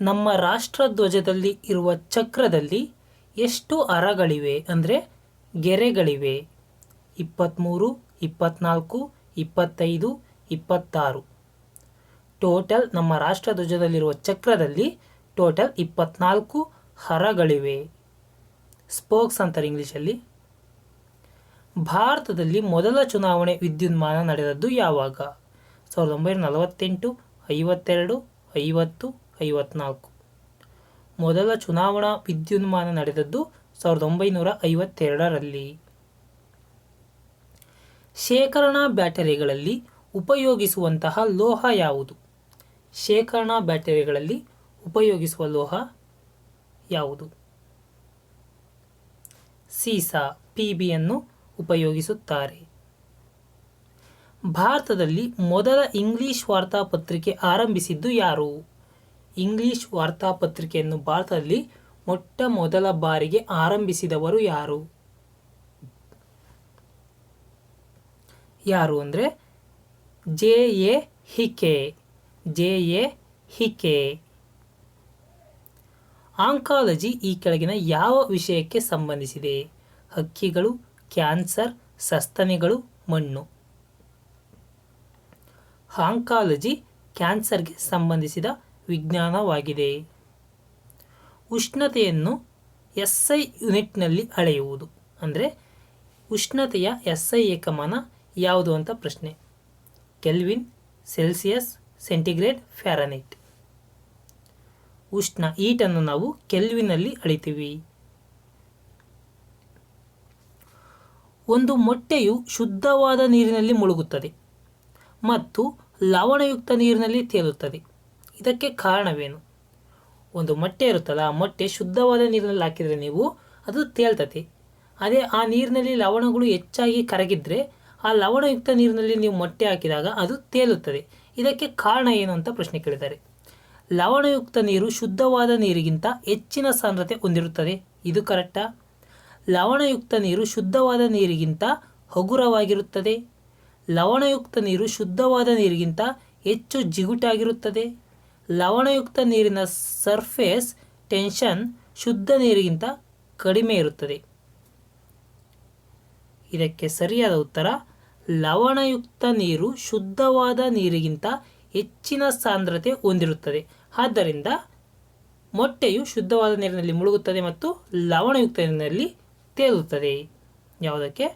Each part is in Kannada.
ನಮ್ಮ ರಾಷ್ಟ್ರಧ್ವಜದಲ್ಲಿ ಇರುವ ಚಕ್ರದಲ್ಲಿ ಎಷ್ಟು ಅರಗಳಿವೆ ಅಂದರೆ ಗೆರೆಗಳಿವೆ? 23, 24, 25, 26. ಟೋಟಲ್ ನಮ್ಮ ರಾಷ್ಟ್ರಧ್ವಜದಲ್ಲಿರುವ ಚಕ್ರದಲ್ಲಿ ಟೋಟಲ್ 24 ಹರಗಳಿವೆ. ಸ್ಪೋಕ್ಸ್ ಅಂತಾರೆ ಇಂಗ್ಲೀಷಲ್ಲಿ. ಭಾರತದಲ್ಲಿ ಮೊದಲ ಚುನಾವಣೆ ವಿದ್ಯುನ್ಮಾನ ನಡೆದದ್ದು ಯಾವಾಗ? 1948, 52, 50, 54. ಮೊದಲ ಚುನಾವಣಾ ವಿದ್ಯುನ್ಮಾನ ನಡೆದದ್ದು 1952ರಲ್ಲಿ. ಶೇಖರಣಾ ಬ್ಯಾಟರಿಗಳಲ್ಲಿ ಉಪಯೋಗಿಸುವಂತಹ ಲೋಹ ಯಾವುದು? ಶೇಖರಣಾ ಬ್ಯಾಟರಿಗಳಲ್ಲಿ ಉಪಯೋಗಿಸುವ ಲೋಹ ಯಾವುದು? ಸೀಸಾ ಪಿಬಿಯನ್ನು ಉಪಯೋಗಿಸುತ್ತಾರೆ. ಭಾರತದಲ್ಲಿ ಮೊದಲ ಇಂಗ್ಲಿಷ್ ವಾರ್ತಾಪತ್ರಿಕೆ ಆರಂಭಿಸಿದ್ದು ಯಾರು? ಇಂಗ್ಲಿಷ್ ವಾರ್ತಾಪತ್ರಿಕೆಯನ್ನು ಭಾರತದಲ್ಲಿ ಮೊಟ್ಟ ಮೊದಲ ಬಾರಿಗೆ ಆರಂಭಿಸಿದವರು ಯಾರು? ಯಾರು ಅಂದರೆ ಜೆ.ಎ. ಹಿಕೆ. ಜೆ.ಎ. ಹಿಕೆ. ಆಂಕಾಲಜಿ ಈ ಕೆಳಗಿನ ಯಾವ ವಿಷಯಕ್ಕೆ ಸಂಬಂಧಿಸಿದೆ? ಹಕ್ಕಿಗಳು, ಕ್ಯಾನ್ಸರ್, ಸಸ್ತನಿಗಳು, ಮಣ್ಣು. ಆಂಕಾಲಜಿ ಕ್ಯಾನ್ಸರ್ಗೆ ಸಂಬಂಧಿಸಿದ ವಿಜ್ಞಾನವಾಗಿದೆ. ಉಷ್ಣತೆಯನ್ನು ಎಸ್ಐ ಯೂನಿಟ್ನಲ್ಲಿ ಅಳೆಯುವುದು ಅಂದರೆ ಉಷ್ಣತೆಯ ಎಸ್ಐ ಏಕಮಾನ ಯಾವುದು ಅಂತ ಪ್ರಶ್ನೆ. Kelvin, Celsius, centigrade, Fahrenheit. ಉಷ್ಣ ಹೀಟನ್ನು ನಾವು ಕೆಲ್ವಿನಲ್ಲಿ ಅಳಿತೀವಿ. ಒಂದು ಮೊಟ್ಟೆಯು ಶುದ್ಧವಾದ ನೀರಿನಲ್ಲಿ ಮುಳುಗುತ್ತದೆ ಮತ್ತು ಲವಣಯುಕ್ತ ನೀರಿನಲ್ಲಿ ತೇಲುತ್ತದೆ. ಇದಕ್ಕೆ ಕಾರಣವೇನು? ಒಂದು ಮೊಟ್ಟೆ ಇರುತ್ತಲ್ಲ, ಆ ಮೊಟ್ಟೆ ಶುದ್ಧವಾದ ನೀರಿನಲ್ಲಿ ಹಾಕಿದರೆ ನೀವು ಅದು ತೇಲ್ತತೆ. ಅದೇ ಆ ನೀರಿನಲ್ಲಿ ಲವಣಗಳು ಹೆಚ್ಚಾಗಿ ಕರಗಿದ್ರೆ ಆ ಲವಣಯುಕ್ತ ನೀರಿನಲ್ಲಿ ನೀವು ಮೊಟ್ಟೆ ಹಾಕಿದಾಗ ಅದು ತೇಲುತ್ತದೆ. ಇದಕ್ಕೆ ಕಾರಣ ಏನು ಅಂತ ಪ್ರಶ್ನೆ ಕೇಳಿದ್ದಾರೆ. ಲವಣಯುಕ್ತ ನೀರು ಶುದ್ಧವಾದ ನೀರಿಗಿಂತ ಹೆಚ್ಚಿನ ಸಾಂದ್ರತೆ ಹೊಂದಿರುತ್ತದೆ. ಇದು ಕರೆಕ್ಟಾ? ಲವಣಯುಕ್ತ ನೀರು ಶುದ್ಧವಾದ ನೀರಿಗಿಂತ ಹಗುರವಾಗಿರುತ್ತದೆ. ಲವಣಯುಕ್ತ ನೀರು ಶುದ್ಧವಾದ ನೀರಿಗಿಂತ ಹೆಚ್ಚು ಜಿಗುಟಾಗಿರುತ್ತದೆ. ಲವಣಯುಕ್ತ ನೀರಿನ ಸರ್ಫೇಸ್ ಟೆನ್ಷನ್ ಶುದ್ಧ ನೀರಿಗಿಂತ ಕಡಿಮೆ ಇರುತ್ತದೆ. ಇದಕ್ಕೆ ಸರಿಯಾದ ಉತ್ತರ ಲವಣಯುಕ್ತ ನೀರು ಶುದ್ಧವಾದ ನೀರಿಗಿಂತ ಹೆಚ್ಚಿನ ಸಾಂದ್ರತೆ ಹೊಂದಿರುತ್ತದೆ. ಆದ್ದರಿಂದ ಮೊಟ್ಟೆಯು ಶುದ್ಧವಾದ ನೀರಿನಲ್ಲಿ ಮುಳುಗುತ್ತದೆ ಮತ್ತು ಲವಣಯುಕ್ತ ನೀರಿನಲ್ಲಿ ತೇಲುತ್ತದೆ. ಯಾವುದಕ್ಕೆ?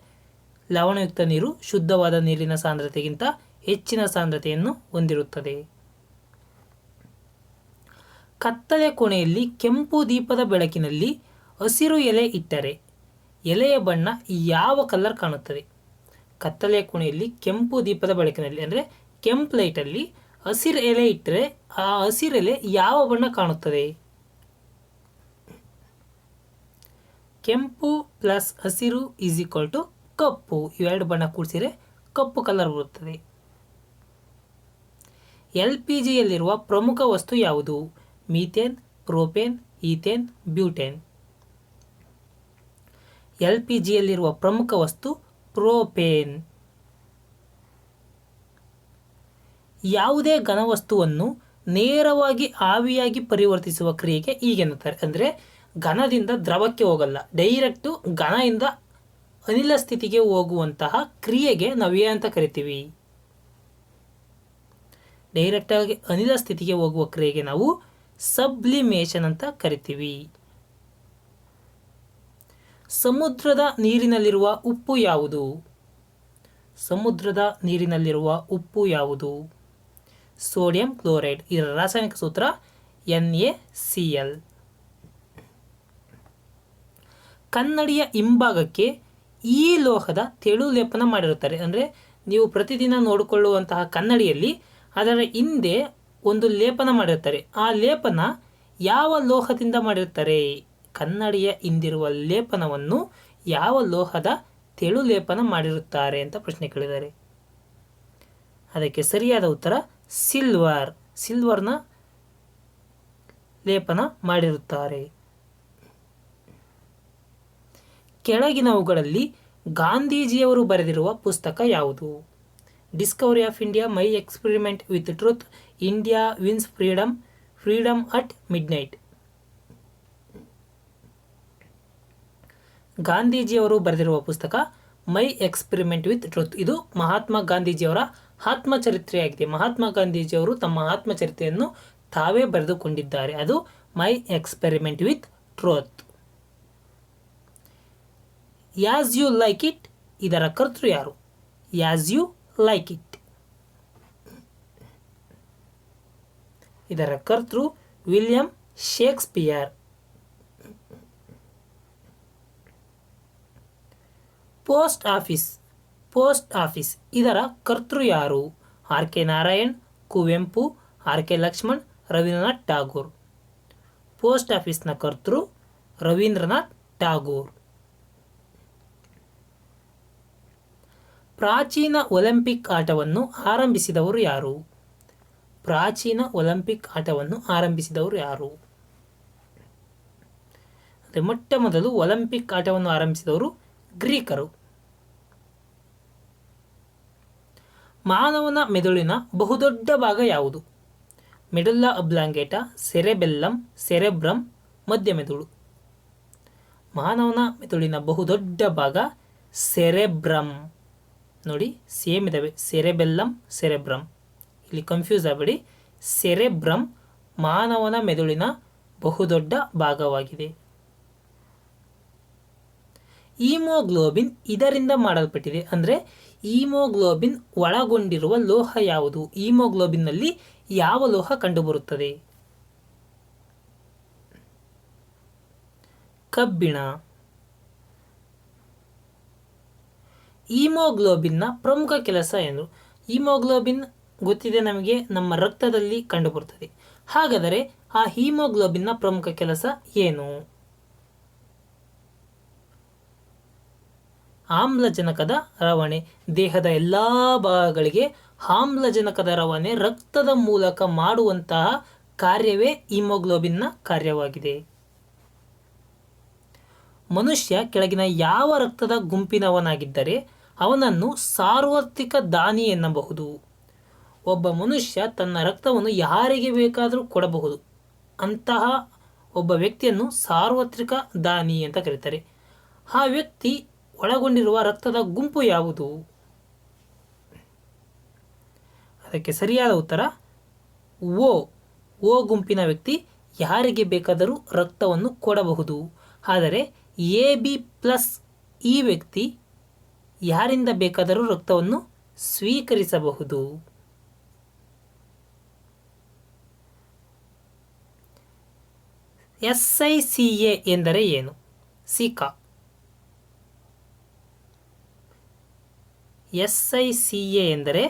ಲವಣಯುಕ್ತ ನೀರು ಶುದ್ಧವಾದ ನೀರಿನ ಸಾಂದ್ರತೆಗಿಂತ ಹೆಚ್ಚಿನ ಸಾಂದ್ರತೆಯನ್ನು ಹೊಂದಿರುತ್ತದೆ. ಕತ್ತಲೆ ಕೋಣೆಯಲ್ಲಿ ಕೆಂಪು ದೀಪದ ಬೆಳಕಿನಲ್ಲಿ ಹಸಿರು ಎಲೆ ಇಟ್ಟರೆ ಎಲೆಯ ಬಣ್ಣ ಯಾವ ಕಲರ್ ಕಾಣುತ್ತದೆ? ಕತ್ತಲೆ ಕೋಣೆಯಲ್ಲಿ ಕೆಂಪು ದೀಪದ ಬೆಳಕಿನಲ್ಲಿ ಅಂದರೆ ಕೆಂಪು ಲೈಟಲ್ಲಿ ಹಸಿರು ಎಲೆ ಇಟ್ಟರೆ ಆ ಹಸಿರು ಎಲೆ ಯಾವ ಬಣ್ಣ ಕಾಣುತ್ತದೆ? ಕೆಂಪು ಪ್ಲಸ್ ಹಸಿರು ಈಸ್ ಈಕ್ವಲ್ ಟು ಕಪ್ಪು. ಇವೆರಡು ಬಣ್ಣ ಕೂಡಿಸಿದರೆ ಕಪ್ಪು ಕಲರ್ ಬರುತ್ತದೆ. LPGಯಲ್ಲಿರುವ ಪ್ರಮುಖ ವಸ್ತು ಯಾವುದು? Methane, propane, ethane, butane. LPGಯಲ್ಲಿರುವ ಪ್ರಮುಖ ವಸ್ತು ಪ್ರೋಪೇನ್. ಯಾವುದೇ ಘನವಸ್ತುವನ್ನು ನೇರವಾಗಿ ಆವಿಯಾಗಿ ಪರಿವರ್ತಿಸುವ ಕ್ರಿಯೆಗೆ ಹೀಗೆನ್ನುತ್ತಾರೆ. ಅಂದರೆ ಘನದಿಂದ ದ್ರವಕ್ಕೆ ಹೋಗಲ್ಲ, ಡೈರೆಕ್ಟು ಘನದಿಂದ ಅನಿಲ ಸ್ಥಿತಿಗೆ ಹೋಗುವಂತಹ ಕ್ರಿಯೆಗೆ ನಾವು ಏನಂತ ಕರಿತೀವಿ? ಡೈರೆಕ್ಟಾಗಿ ಅನಿಲ ಸ್ಥಿತಿಗೆ ಹೋಗುವ ಕ್ರಿಯೆಗೆ ನಾವು ಸಬ್ಲಿಮೇಷನ್ ಅಂತ ಕರಿತೀವಿ. ಸಮುದ್ರದ ನೀರಿನಲ್ಲಿರುವ ಉಪ್ಪು ಯಾವುದು? ಸಮುದ್ರದ ನೀರಿನಲ್ಲಿರುವ ಉಪ್ಪು ಯಾವುದು? Sodium chloride. ಇದರ ರಾಸಾಯನಿಕ ಸೂತ್ರ NaCl. ಕನ್ನಡಿಯ ಹಿಂಭಾಗಕ್ಕೆ ಈ ಲೋಹದ ತೆಳು ಲೇಪನ ಮಾಡಿರುತ್ತಾರೆ. ಅಂದರೆ ನೀವು ಪ್ರತಿದಿನ ನೋಡಿಕೊಳ್ಳುವಂತಹ ಕನ್ನಡಿಯಲ್ಲಿ ಅದರ ಹಿಂದೆ ಒಂದು ಲೇಪನ ಮಾಡಿರ್ತಾರೆ. ಆ ಲೇಪನ ಯಾವ ಲೋಹದಿಂದ ಮಾಡಿರ್ತಾರೆ? ಕನ್ನಡಿಯ ಹಿಂದಿರುವ ಲೇಪನವನ್ನು ಯಾವ ಲೋಹದ ತೆಳು ಲೇಪನ ಮಾಡಿರುತ್ತಾರೆ ಅಂತ ಪ್ರಶ್ನೆ ಕೇಳಿದ್ದಾರೆ. ಅದಕ್ಕೆ ಸರಿಯಾದ ಉತ್ತರ ಸಿಲ್ವರ್. ಸಿಲ್ವರ್ನ ಲೇಪನ ಮಾಡಿರುತ್ತಾರೆ. ಕೆಳಗಿನವುಗಳಲ್ಲಿ ಗಾಂಧೀಜಿಯವರು ಬರೆದಿರುವ ಪುಸ್ತಕ ಯಾವುದು? Discovery of India, my experiment with truth, India wins freedom, freedom at midnight. ಗಾಂಧೀಜಿಯವರು ಬರೆದಿರುವ ಪುಸ್ತಕ ಮೈ ಎಕ್ಸ್ಪೆರಿಮೆಂಟ್ ವಿತ್ ಟ್ರುತ್. ಇದು ಮಹಾತ್ಮ ಗಾಂಧೀಜಿಯವರ ಆತ್ಮಚರಿತ್ರೆಯಾಗಿದೆ. ಮಹಾತ್ಮ ಗಾಂಧೀಜಿಯವರು ತಮ್ಮ ಆತ್ಮಚರಿತ್ರೆಯನ್ನು ತಾವೇ ಬರೆದುಕೊಂಡಿದ್ದಾರೆ. ಅದು my experiment with truth. As you like it, ಇದರ ಕರ್ತೃ ಯಾರು? ಯಾಸ್ ಯು ಲೈಕ್ ಇಟ್, ಇದರ ಕರ್ತೃ William Shakespeare. Post office, post office, ಇದರ ಕರ್ತೃ ಯಾರು? R K Narayan, Kuvempu, R K Laxman, Rabindranath Tagore. Post ಆಫೀಸ್ನ ಕರ್ತೃ ರವೀಂದ್ರನಾಥ್ ಟಾಗೋರ್. ಪ್ರಾಚೀನ ಒಲಿಂಪಿಕ್ ಆಟವನ್ನು ಆರಂಭಿಸಿದವರು ಯಾರು? ಪ್ರಾಚೀನ ಒಲಿಂಪಿಕ್ ಆಟವನ್ನು ಆರಂಭಿಸಿದವರು ಯಾರು? ಮೊಟ್ಟ ಮೊದಲು ಒಲಿಂಪಿಕ್ ಆಟವನ್ನು ಆರಂಭಿಸಿದವರು ಗ್ರೀಕರು. ಮಾನವನ ಮೆದುಳಿನ ಬಹುದೊಡ್ಡ ಭಾಗ ಯಾವುದು? Medulla oblongata, cerebellum, cerebrum, ಮಧ್ಯಮೆದುಳು. ಮಾನವನ ಮೆದುಳಿನ ಬಹುದೊಡ್ಡ ಭಾಗ ಸೆರೆಬ್ರಮ್. ನೋಡಿ, ಸೇಮ್ ಇದಾವೆ, ಸೆರೆಬೆಲ್ಲಮ್, ಸೆರೆಬ್ರಮ್. ಇಲ್ಲಿ ಕನ್ಫ್ಯೂಸ್ ಆಗಬೇಡಿ. ಸೆರೆಬ್ರಮ್ ಮಾನವನ ಮೆದುಳಿನ ಬಹುದೊಡ್ಡ ಭಾಗವಾಗಿದೆ. ಈಮೋಗ್ಲೋಬಿನ್ ಇದರಿಂದ ಮಾಡಲ್ಪಟ್ಟಿದೆ. ಅಂದರೆ ಈಮೋಗ್ಲೋಬಿನ್ ಒಳಗೊಂಡಿರುವ ಲೋಹ ಯಾವುದು? ಈಮೋಗ್ಲೋಬಿನ್ನಲ್ಲಿ ಯಾವ ಲೋಹ ಕಂಡುಬರುತ್ತದೆ? ಕಬ್ಬಿಣ. ಈಮೋಗ್ಲೋಬಿನ್ನ ಪ್ರಮುಖ ಕೆಲಸ ಏನು? ಈಮೋಗ್ಲೋಬಿನ್ ಗೊತ್ತಿದೆ ನಮಗೆ, ನಮ್ಮ ರಕ್ತದಲ್ಲಿ ಕಂಡುಬರುತ್ತದೆ. ಹಾಗಾದರೆ ಆ ಹೀಮೋಗ್ಲೋಬಿನ್ನ ಪ್ರಮುಖ ಕೆಲಸ ಏನು? ಆಮ್ಲಜನಕದ ರವಾನೆ. ದೇಹದ ಎಲ್ಲ ಭಾಗಗಳಿಗೆ ಆಮ್ಲಜನಕದ ರವಾನೆ ರಕ್ತದ ಮೂಲಕ ಮಾಡುವಂತಹ ಕಾರ್ಯವೇ ಹೀಮೋಗ್ಲೋಬಿನ್ನ ಕಾರ್ಯವಾಗಿದೆ. ಮನುಷ್ಯ ಕೆಳಗಿನ ಯಾವ ರಕ್ತದ ಗುಂಪಿನವನಾಗಿದ್ದರೆ ಅವನನ್ನು ಸಾರ್ವತ್ರಿಕ ದಾನಿ ಎನ್ನಬಹುದು? ಒಬ್ಬ ಮನುಷ್ಯ ತನ್ನ ರಕ್ತವನ್ನು ಯಾರಿಗೆ ಬೇಕಾದರೂ ಕೊಡಬಹುದು. ಅಂತಹ ಒಬ್ಬ ವ್ಯಕ್ತಿಯನ್ನು ಸಾರ್ವತ್ರಿಕ ದಾನಿ ಅಂತ ಕರೀತಾರೆ. ಆ ವ್ಯಕ್ತಿ ಒಳಗೊಂಡಿರುವ ರಕ್ತದ ಗುಂಪು ಯಾವುದು? ಅದಕ್ಕೆ ಸರಿಯಾದ ಉತ್ತರ ಓ. ಓ ಗುಂಪಿನ ವ್ಯಕ್ತಿ ಯಾರಿಗೆ ಬೇಕಾದರೂ ರಕ್ತವನ್ನು ಕೊಡಬಹುದು. ಆದರೆ AB+ ಈ ವ್ಯಕ್ತಿ ಯಾರಿಂದ ಬೇಕಾದರೂ ರಕ್ತವನ್ನು ಸ್ವೀಕರಿಸಬಹುದು. SICA ಎಂದರೆ ಏನು? ಸಿಕಾ. SICA ಎಂದರೆ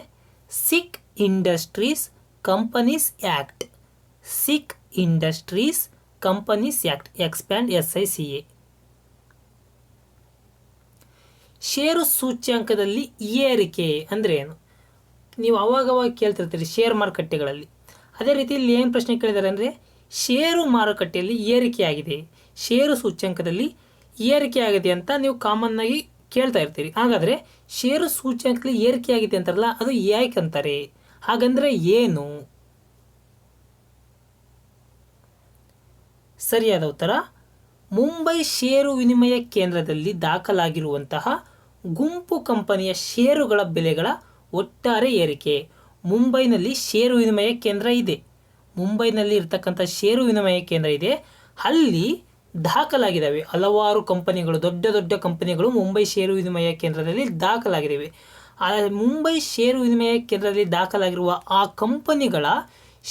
ಸಿಕ್ ಇಂಡಸ್ಟ್ರೀಸ್ ಕಂಪನೀಸ್ ಆ್ಯಕ್ಟ್. ಸಿಕ್ industries companies act. Expand SICA. ಷೇರು ಸೂಚ್ಯಂಕದಲ್ಲಿ ಏರಿಕೆ ಅಂದರೆ ಏನು? ನೀವು ಅವಾಗವಾಗ ಕೇಳ್ತಿರ್ತೀರಿ ಶೇರ್ ಮಾರುಕಟ್ಟೆಗಳಲ್ಲಿ. ಅದೇ ರೀತಿ ಇಲ್ಲಿ ಏನು ಪ್ರಶ್ನೆ ಕೇಳಿದ್ದಾರೆ ಅಂದರೆ, ಷೇರು ಮಾರುಕಟ್ಟೆಯಲ್ಲಿ ಏರಿಕೆಯಾಗಿದೆ, ಷೇರು ಸೂಚ್ಯಂಕದಲ್ಲಿ ಏರಿಕೆಯಾಗಿದೆ ಅಂತ ನೀವು ಕಾಮನ್ ಆಗಿ ಕೇಳ್ತಾ ಇರ್ತೀರಿ. ಹಾಗಾದರೆ ಷೇರು ಸೂಚ್ಯಂಕದಲ್ಲಿ ಏರಿಕೆಯಾಗಿದೆ ಅಂತಾರಲ್ಲ, ಅದು ಯಾಕಂತಾರೆ? ಹಾಗಂದ್ರೆ ಏನು? ಸರಿಯಾದ ಉತ್ತರ ಮುಂಬೈ ಷೇರು ವಿನಿಮಯ ಕೇಂದ್ರದಲ್ಲಿ ದಾಖಲಾಗಿರುವಂತಹ ಗುಂಪು ಕಂಪನಿಯ ಷೇರುಗಳ ಬೆಲೆಗಳ ಒಟ್ಟಾರೆ ಏರಿಕೆ. ಮುಂಬೈನಲ್ಲಿ ಷೇರು ವಿನಿಮಯ ಕೇಂದ್ರ ಇದೆ. ಮುಂಬೈನಲ್ಲಿ ಇರ್ತಕ್ಕಂಥ ಷೇರು ವಿನಿಮಯ ಕೇಂದ್ರ ಇದೆ. ಅಲ್ಲಿ ದಾಖಲಾಗಿದ್ದಾವೆ ಹಲವಾರು ಕಂಪನಿಗಳು, ದೊಡ್ಡ ದೊಡ್ಡ ಕಂಪನಿಗಳು ಮುಂಬೈ ಷೇರು ವಿನಿಮಯ ಕೇಂದ್ರದಲ್ಲಿ ದಾಖಲಾಗಿದ್ದಾವೆ. ಆ ಮುಂಬೈ ಷೇರು ವಿನಿಮಯ ಕೇಂದ್ರದಲ್ಲಿ ದಾಖಲಾಗಿರುವ ಆ ಕಂಪನಿಗಳ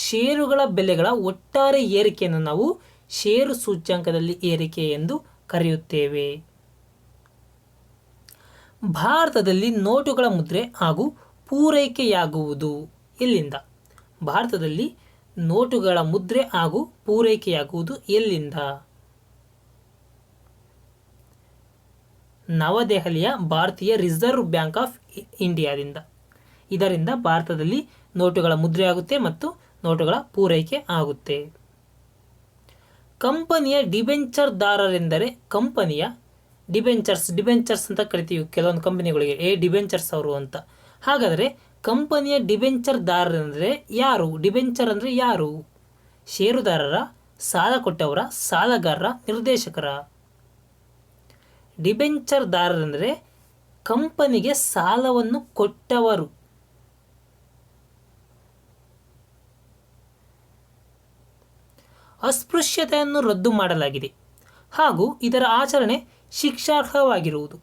ಷೇರುಗಳ ಬೆಲೆಗಳ ಒಟ್ಟಾರೆ ಏರಿಕೆಯನ್ನು ನಾವು ಷೇರು ಸೂಚ್ಯಂಕದಲ್ಲಿ ಏರಿಕೆ ಎಂದು ಕರೆಯುತ್ತೇವೆ. ಭಾರತದಲ್ಲಿ ನೋಟುಗಳ ಮುದ್ರೆ ಹಾಗೂ ಪೂರೈಕೆಯಾಗುವುದು ಎಲ್ಲಿಂದ? ಭಾರತದಲ್ಲಿ ನೋಟುಗಳ ಮುದ್ರೆ ಹಾಗೂ ಪೂರೈಕೆಯಾಗುವುದು ಎಲ್ಲಿಂದ? ನವದೆಹಲಿಯ ಭಾರತೀಯ ರಿಸರ್ವ್ ಬ್ಯಾಂಕ್ ಆಫ್ ಇಂಡಿಯಾದಿಂದ. ಇದರಿಂದ ಭಾರತದಲ್ಲಿ ನೋಟುಗಳ ಮುದ್ರೆ ಆಗುತ್ತೆ ಮತ್ತು ನೋಟುಗಳ ಪೂರೈಕೆ ಆಗುತ್ತೆ. ಕಂಪನಿಯ ಡಿಬೆಂಚರ್ದಾರರೆಂದರೆ ಕಂಪನಿಯ ಡಿಬೆಂಚರ್ಸ್ ಅಂತ ಕರಿತೀವಿ ಕೆಲವೊಂದು ಕಂಪನಿಗಳಿಗೆ, ಡಿಬೆಂಚರ್ಸ್ ಅವರು ಅಂತ. ಹಾಗಾದರೆ ಕಂಪನಿಯ ಡಿಬೆಂಚರ್ದಾರರೆಂದರೆ ಯಾರು? ಡಿಬೆಂಚರ್ ಅಂದರೆ ಯಾರು? ಷೇರುದಾರರ, ಸಾಲ ಕೊಟ್ಟವರ, ಸಾಲಗಾರರ, ನಿರ್ದೇಶಕರ. ಡಿಬೆಂಚರ್ದಾರರೆಂದರೆ ಕಂಪನಿಗೆ ಸಾಲವನ್ನು ಕೊಟ್ಟವರು. ಅಸ್ಪೃಶ್ಯತೆಯನ್ನು ರದ್ದು ಮಾಡಲಾಗಿದೆ ಹಾಗೂ ಇದರ ಆಚರಣೆ ಶಿಕ್ಷಾರ್ಹವಾಗಿರುವುದು.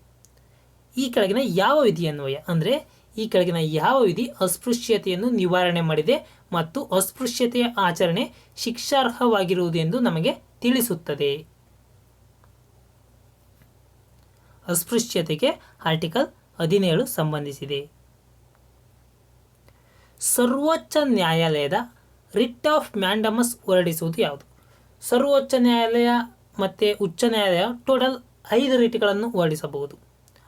ಈ ಕೆಳಗಿನ ಯಾವ ವಿಧಿಯನ್ವಯ ಅಂದರೆ ಈ ಕೆಳಗಿನ ಯಾವ ವಿಧಿ ಅಸ್ಪೃಶ್ಯತೆಯನ್ನು ನಿವಾರಣೆ ಮಾಡಿದೆ ಮತ್ತು ಅಸ್ಪೃಶ್ಯತೆಯ ಆಚರಣೆ ಶಿಕ್ಷಾರ್ಹವಾಗಿರುವುದು ಎಂದು ನಮಗೆ ತಿಳಿಸುತ್ತದೆ. ಅಸ್ಪೃಶ್ಯತೆಗೆ ಆರ್ಟಿಕಲ್ 17 ಸಂಬಂಧಿಸಿದೆ. ಸರ್ವೋಚ್ಚ ನ್ಯಾಯಾಲಯದ ರಿಟ್ ಆಫ್ ಮ್ಯಾಂಡಮಸ್ ಹೊರಡಿಸುವುದು ಯಾವುದು? ಸರ್ವೋಚ್ಚ ನ್ಯಾಯಾಲಯ ಮತ್ತು ಉಚ್ಚ ನ್ಯಾಯಾಲಯ ಟೋಟಲ್ 5 ರಿಟ್ಗಳನ್ನು ಹೊರಡಿಸಬಹುದು.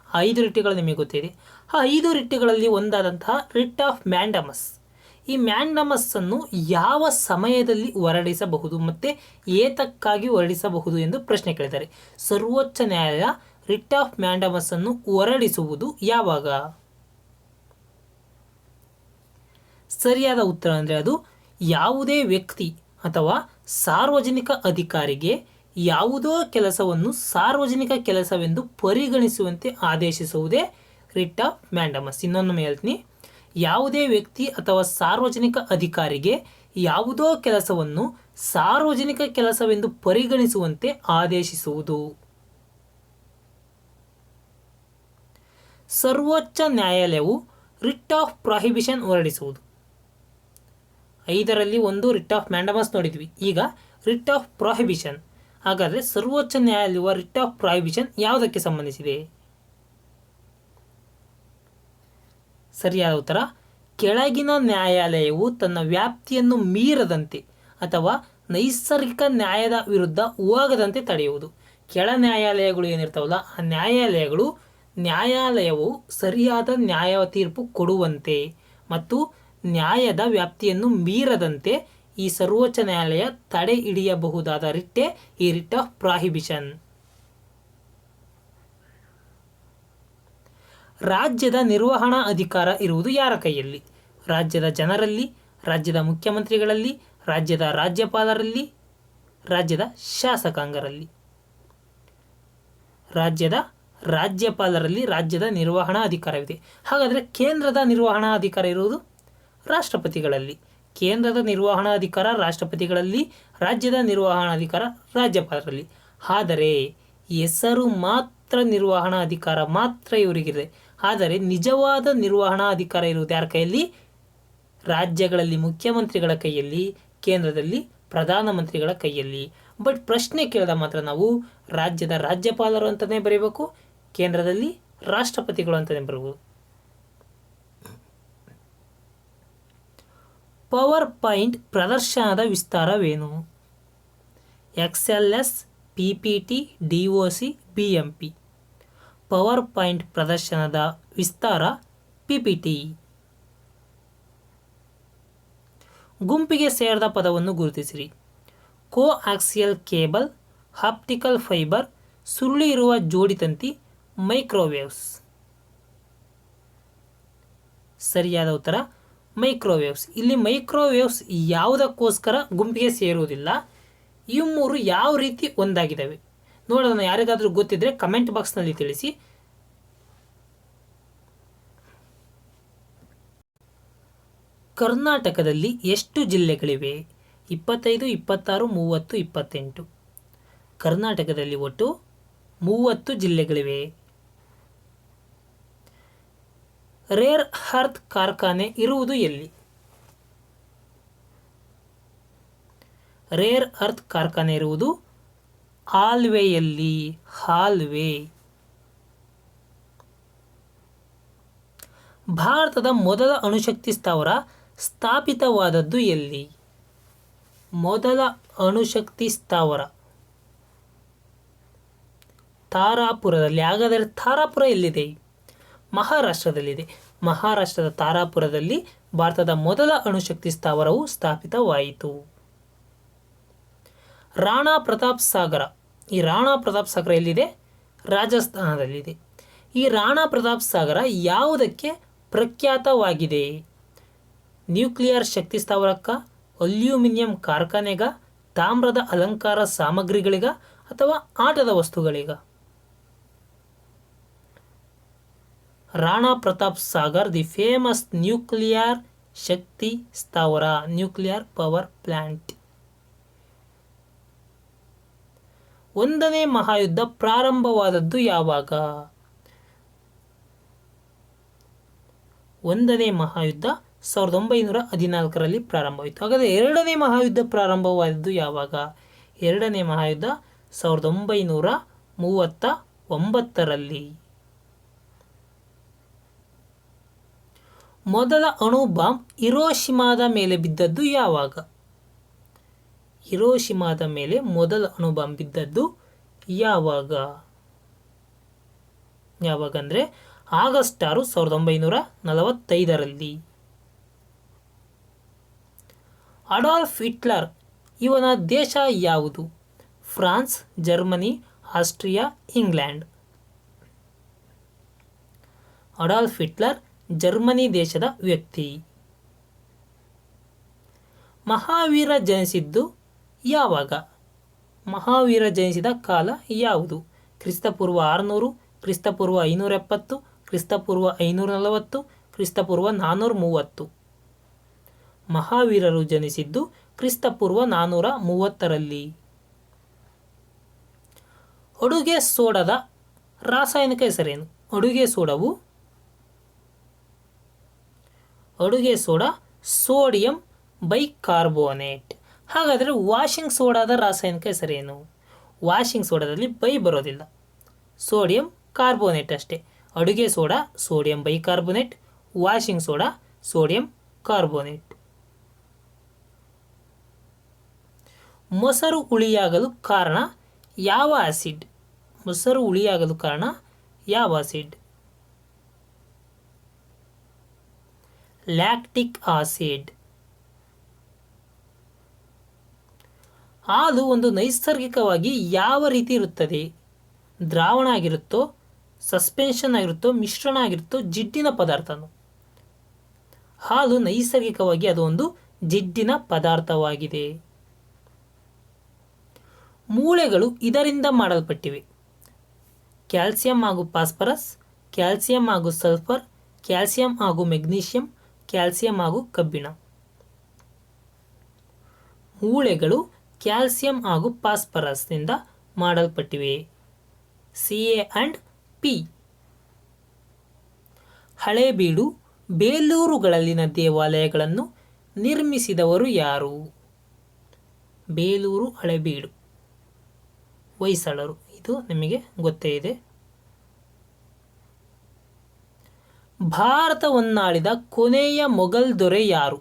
5 ರಿಟ್ಗಳು ನಿಮಗೆ ಗೊತ್ತಿದೆ. ಆ 5 ರಿಟ್ಗಳಲ್ಲಿ ಒಂದಾದಂತಹ ರಿಟ್ ಆಫ್ ಮ್ಯಾಂಡಮಸ್. ಈ ಮ್ಯಾಂಡಮಸ್ಸನ್ನು ಯಾವ ಸಮಯದಲ್ಲಿ ಹೊರಡಿಸಬಹುದು ಮತ್ತು ಏತಕ್ಕಾಗಿ ಹೊರಡಿಸಬಹುದು ಎಂದು ಪ್ರಶ್ನೆ ಕೇಳಿದ್ದಾರೆ. ಸರ್ವೋಚ್ಚ ನ್ಯಾಯಾಲಯ ರಿಟ್ ಆಫ್ ಮ್ಯಾಂಡಮಸ್ಸನ್ನು ಹೊರಡಿಸುವುದು ಯಾವಾಗ? ಸರಿಯಾದ ಉತ್ತರ ಅಂದರೆ ಅದು ಯಾವುದೇ ವ್ಯಕ್ತಿ ಅಥವಾ ಸಾರ್ವಜನಿಕ ಅಧಿಕಾರಿಗೆ ಯಾವುದೋ ಕೆಲಸವನ್ನು ಸಾರ್ವಜನಿಕ ಕೆಲಸವೆಂದು ಪರಿಗಣಿಸುವಂತೆ ಆದೇಶಿಸುವುದೇ ರಿಟ್ ಆಫ್ ಮ್ಯಾಂಡಮಸ್. ಇನ್ನೊಮ್ಮೆ ಹೇಳ್ತೀನಿ, ಯಾವುದೇ ವ್ಯಕ್ತಿ ಅಥವಾ ಸಾರ್ವಜನಿಕ ಅಧಿಕಾರಿಗೆ ಯಾವುದೋ ಕೆಲಸವನ್ನು ಸಾರ್ವಜನಿಕ ಕೆಲಸವೆಂದು ಪರಿಗಣಿಸುವಂತೆ ಆದೇಶಿಸುವುದು. ಸರ್ವೋಚ್ಚ ನ್ಯಾಯಾಲಯವು ರಿಟ್ ಆಫ್ ಪ್ರಾಹಿಬಿಷನ್ ಹೊರಡಿಸುವುದು. 5ರಲ್ಲಿ ಒಂದು ರಿಟ್ ಆಫ್ ಮ್ಯಾಂಡಮಸ್ ನೋಡಿದ್ವಿ. ಈಗ ರಿಟ್ ಆಫ್ ಪ್ರಾಹಿಬಿಷನ್. ಹಾಗಾದರೆ ಸರ್ವೋಚ್ಚ ನ್ಯಾಯಾಲಯವು ರಿಟ್ ಆಫ್ ಪ್ರಾಹಿಬಿಷನ್ ಯಾವುದಕ್ಕೆ ಸಂಬಂಧಿಸಿದೆ? ಸರಿಯಾದ ಉತ್ತರ, ಕೆಳಗಿನ ನ್ಯಾಯಾಲಯವು ತನ್ನ ವ್ಯಾಪ್ತಿಯನ್ನು ಮೀರದಂತೆ ಅಥವಾ ನೈಸರ್ಗಿಕ ನ್ಯಾಯದ ವಿರುದ್ಧ ಹೋಗದಂತೆ ತಡೆಯುವುದು. ಕೆಳ ನ್ಯಾಯಾಲಯಗಳು ಏನಿರ್ತಾವಲ್ಲ, ಆ ನ್ಯಾಯಾಲಯವು ಸರಿಯಾದ ನ್ಯಾಯ ತೀರ್ಪು ಕೊಡುವಂತೆ ಮತ್ತು ನ್ಯಾಯದ ವ್ಯಾಪ್ತಿಯನ್ನು ಮೀರದಂತೆ ಈ ಸರ್ವೋಚ್ಚ ನ್ಯಾಯಾಲಯ ತಡೆ ಹಿಡಿಯಬಹುದಾದ ರಿಟ್ಟೇ ಈ ರಿಟ್ ಆಫ್ ಪ್ರಾಹಿಬಿಷನ್. ರಾಜ್ಯದ ನಿರ್ವಹಣಾ ಅಧಿಕಾರ ಇರುವುದು ಯಾರ ಕೈಯಲ್ಲಿ? ರಾಜ್ಯದ ಜನರಲ್ಲಿ, ರಾಜ್ಯದ ಮುಖ್ಯಮಂತ್ರಿಗಳಲ್ಲಿ, ರಾಜ್ಯದ ರಾಜ್ಯಪಾಲರಲ್ಲಿ, ರಾಜ್ಯದ ಶಾಸಕಾಂಗರಲ್ಲಿ. ರಾಜ್ಯದ ರಾಜ್ಯಪಾಲರಲ್ಲಿ ರಾಜ್ಯದ ನಿರ್ವಹಣಾ ಅಧಿಕಾರವಿದೆ. ಹಾಗಾದರೆ ಕೇಂದ್ರದ ನಿರ್ವಹಣಾ ಅಧಿಕಾರ ಇರುವುದು ರಾಷ್ಟ್ರಪತಿಗಳಲ್ಲಿ. ಕೇಂದ್ರದ ನಿರ್ವಹಣಾ ಅಧಿಕಾರ ರಾಷ್ಟ್ರಪತಿಗಳಲ್ಲಿ, ರಾಜ್ಯದ ನಿರ್ವಹಣಾ ಅಧಿಕಾರ ರಾಜ್ಯಪಾಲರಲ್ಲಿ. ಆದರೆ ಹೆಸರು ಮಾತ್ರ ನಿರ್ವಹಣಾ ಅಧಿಕಾರ ಮಾತ್ರ ಇವರಿಗಿದೆ. ಆದರೆ ನಿಜವಾದ ನಿರ್ವಹಣಾ ಅಧಿಕಾರ ಇರುವುದು ಯಾರ ಕೈಯಲ್ಲಿ? ರಾಜ್ಯಗಳಲ್ಲಿ ಮುಖ್ಯಮಂತ್ರಿಗಳ ಕೈಯಲ್ಲಿ, ಕೇಂದ್ರದಲ್ಲಿ ಪ್ರಧಾನಮಂತ್ರಿಗಳ ಕೈಯಲ್ಲಿ. ಬಟ್ ಪ್ರಶ್ನೆ ಕೇಳಿದ ಮಾತ್ರ ನಾವು ರಾಜ್ಯದ ರಾಜ್ಯಪಾಲರು ಅಂತಲೇ ಬರೀಬೇಕು, ಕೇಂದ್ರದಲ್ಲಿ ರಾಷ್ಟ್ರಪತಿಗಳು ಅಂತಲೇ ಬರಬಹುದು. ಪವರ್ ಪಾಯಿಂಟ್ ಪ್ರದರ್ಶನದ ವಿಸ್ತಾರವೇನು? XLS, PPT, DOC, BMP. Power point ಪ್ರದರ್ಶನದ ವಿಸ್ತಾರ PPT. ಗುಂಪಿಗೆ ಸೇರಿದ ಪದವನ್ನು ಗುರುತಿಸಿರಿ. ಕೋಆಕ್ಸಿಯಲ್ ಕೇಬಲ್, ಆಪ್ಟಿಕಲ್ ಫೈಬರ್, ಸುರುಳಿ ಇರುವ ಜೋಡಿತಂತಿ, ಮೈಕ್ರೋವೇವ್ಸ್. ಸರಿಯಾದ ಉತ್ತರ ಮೈಕ್ರೋವೇವ್ಸ್. ಇಲ್ಲಿ ಮೈಕ್ರೋವೇವ್ಸ್ ಯಾವುದಕ್ಕೋಸ್ಕರ ಗುಂಪಿಗೆ ಸೇರುವುದಿಲ್ಲ. ಈ 3 ಯಾವ ರೀತಿ ಒಂದಾಗಿದ್ದಾವೆ ನೋಡೋಣ. ಯಾರಿಗಾದರೂ ಗೊತ್ತಿದ್ದರೆ ಕಮೆಂಟ್ ಬಾಕ್ಸ್ನಲ್ಲಿ ತಿಳಿಸಿ. ಕರ್ನಾಟಕದಲ್ಲಿ ಎಷ್ಟು ಜಿಲ್ಲೆಗಳಿವೆ? 25, 26, 30, 28. ಕರ್ನಾಟಕದಲ್ಲಿ ಒಟ್ಟು 30 ಜಿಲ್ಲೆಗಳಿವೆ. ರೇರ್ ಅರ್ತ್ ಕಾರ್ಖಾನೆ ಇರುವುದು ಎಲ್ಲಿ? ರೇರ್ ಅರ್ತ್ ಕಾರ್ಖಾನೆ ಇರುವುದು ಹಾಲ್ವೆಯಲ್ಲಿ. ಹಾಲ್ವೆ. ಭಾರತದ ಮೊದಲ ಅಣುಶಕ್ತಿ ಸ್ಥಾವರ ಸ್ಥಾಪಿತವಾದದ್ದು ಎಲ್ಲಿ? ಮೊದಲ ಅಣುಶಕ್ತಿ ಸ್ಥಾವರ ತಾರಾಪುರದಲ್ಲಿ. ಹಾಗಾದರೆ ತಾರಾಪುರ ಎಲ್ಲಿದೆ? ಮಹಾರಾಷ್ಟ್ರದಲ್ಲಿದೆ. ಮಹಾರಾಷ್ಟ್ರದ ತಾರಾಪುರದಲ್ಲಿ ಭಾರತದ ಮೊದಲ ಅಣುಶಕ್ತಿ ಸ್ಥಾವರವು ಸ್ಥಾಪಿತವಾಯಿತು. ರಾಣಾ ಪ್ರತಾಪ್ ಸಾಗರ. ಈ ರಾಣಾ ಪ್ರತಾಪ್ ಸಾಗರ ಎಲ್ಲಿದೆ? ರಾಜಸ್ಥಾನದಲ್ಲಿದೆ. ಈ ರಾಣಾ ಪ್ರತಾಪ್ ಸಾಗರ ಯಾವುದಕ್ಕೆ ಪ್ರಖ್ಯಾತವಾಗಿದೆ? ನ್ಯೂಕ್ಲಿಯರ್ ಶಕ್ತಿ ಸ್ಥಾವರಕ್ಕ, ಅಲ್ಯೂಮಿನಿಯಂ ಕಾರ್ಖಾನೆಗ, ತಾಮ್ರದ ಅಲಂಕಾರ ಸಾಮಗ್ರಿಗಳಿಗ ಅಥವಾ ಆಟದ ವಸ್ತುಗಳಿಗ? Rana Pratap Sagar, the famous nuclear ಶಕ್ತಿ ಸ್ಥಾವರ, ನ್ಯೂಕ್ಲಿಯರ್ ಪವರ್ ಪ್ಲಾಂಟ್. ಒಂದನೇ ಮಹಾಯುದ್ಧ ಪ್ರಾರಂಭವಾದದ್ದು ಯಾವಾಗ? ಒಂದನೇ ಮಹಾಯುದ್ಧ 1914ರಲ್ಲಿ ಪ್ರಾರಂಭವಾಯಿತು. ಹಾಗಾದರೆ ಎರಡನೇ ಮಹಾಯುದ್ಧ ಪ್ರಾರಂಭವಾದದ್ದು ಯಾವಾಗ? ಎರಡನೇ ಮಹಾಯುದ್ಧ 1939ರಲ್ಲಿ. ಮೊದಲ ಅಣು ಬಾಂಬ್ ಹಿರೋಶಿಮಾದ ಮೇಲೆ ಬಿದ್ದದ್ದು ಯಾವಾಗ? ಹಿರೋಶಿಮಾದ ಮೇಲೆ ಮೊದಲ ಅಣು ಬಾಂಬ್ ಬಿದ್ದದ್ದು ಯಾವಾಗ? ಯಾವಾಗಂದರೆ ಆಗಸ್ಟ್ 6, 1945ರಲ್ಲಿ. ಅಡಾಲ್ಫ್ ಹಿಟ್ಲರ್ ಇವನ ದೇಶ ಯಾವುದು? France, Germany, Austria, England. Adolf Hitler Germany ದೇಶದ ವ್ಯಕ್ತಿ. ಮಹಾವೀರ ಜನಿಸಿದ್ದು ಯಾವಾಗ? ಮಹಾವೀರ ಜನಿಸಿದ ಕಾಲ ಯಾವುದು? ಕ್ರಿಸ್ತಪೂರ್ವ 600, ಕ್ರಿಸ್ತಪೂರ್ವ 570, ಕ್ರಿಸ್ತಪೂರ್ವ 540, ಕ್ರಿಸ್ತಪೂರ್ವ 430. ಮಹಾವೀರರು ಜನಿಸಿದ್ದು ಕ್ರಿಸ್ತಪೂರ್ವ 430ರಲ್ಲಿ. ಅಡುಗೆ ಸೋಡದ ರಾಸಾಯನಿಕ ಹೆಸರೇನು? ಅಡುಗೆ ಸೋಡಾ ಸೋಡಿಯಂ ಬೈಕಾರ್ಬೋನೇಟ್. ಹಾಗಾದರೆ ವಾಷಿಂಗ್ ಸೋಡಾದ ರಾಸಾಯನಿಕ ಹೆಸರೇನು? ವಾಷಿಂಗ್ ಸೋಡಾದಲ್ಲಿ ಬೈ ಬರೋದಿಲ್ಲ, ಸೋಡಿಯಂ ಕಾರ್ಬೋನೇಟ್ ಅಷ್ಟೇ. ಅಡುಗೆ soda sodium bicarbonate, washing soda sodium carbonate. ಮೊಸರು ಹುಳಿಯಾಗಲು ಕಾರಣ ಯಾವ ಆಸಿಡ್? ಮೊಸರು ಹುಳಿಯಾಗಲು ಕಾರಣ ಯಾವ ಆಸಿಡ್? Lactic acid. ಹಾಲು ಒಂದು ನೈಸರ್ಗಿಕವಾಗಿ ಯಾವ ರೀತಿ ಇರುತ್ತದೆ? ದ್ರಾವಣ ಆಗಿರುತ್ತೋ, ಸಸ್ಪೆನ್ಷನ್ ಆಗಿರುತ್ತೋ, ಮಿಶ್ರಣ ಆಗಿರುತ್ತೋ, ಜಿಡ್ಡಿನ ಪದಾರ್ಥನೋ? ಹಾಲು ನೈಸರ್ಗಿಕವಾಗಿ ಅದು ಒಂದು ಜಿಡ್ಡಿನ ಪದಾರ್ಥವಾಗಿದೆ. ಮೂಳೆಗಳು ಇದರಿಂದ ಮಾಡಲ್ಪಟ್ಟಿವೆ: ಕ್ಯಾಲ್ಸಿಯಂ ಹಾಗೂ ಫಾಸ್ಫರಸ್, ಕ್ಯಾಲ್ಸಿಯಂ ಹಾಗೂ ಸಲ್ಫರ್, ಕ್ಯಾಲ್ಸಿಯಂ ಹಾಗೂ ಮೆಗ್ನೀಷಿಯಂ, ಕ್ಯಾಲ್ಸಿಯಂ ಹಾಗೂ ಕಬ್ಬಿಣ. ಮೂಳೆಗಳು ಕ್ಯಾಲ್ಸಿಯಂ ಹಾಗೂ ಫಾಸ್ಫರಸ್ನಿಂದ ಮಾಡಲ್ಪಟ್ಟಿವೆ. Ca and P. ಹಳೇಬೀಡು, ಬೇಲೂರುಗಳಲ್ಲಿನ ದೇವಾಲಯಗಳನ್ನು ನಿರ್ಮಿಸಿದವರು ಯಾರು? ಬೇಲೂರು, ಹಳೇಬೀಡು, ಹೊಯ್ಸಳರು. ಇದು ನಿಮಗೆ ಗೊತ್ತೇ ಇದೆ. ಭಾರತವನ್ನಾಳಿದ ಕೊನೆಯ ಮೊಘಲ್ ದೊರೆ ಯಾರು?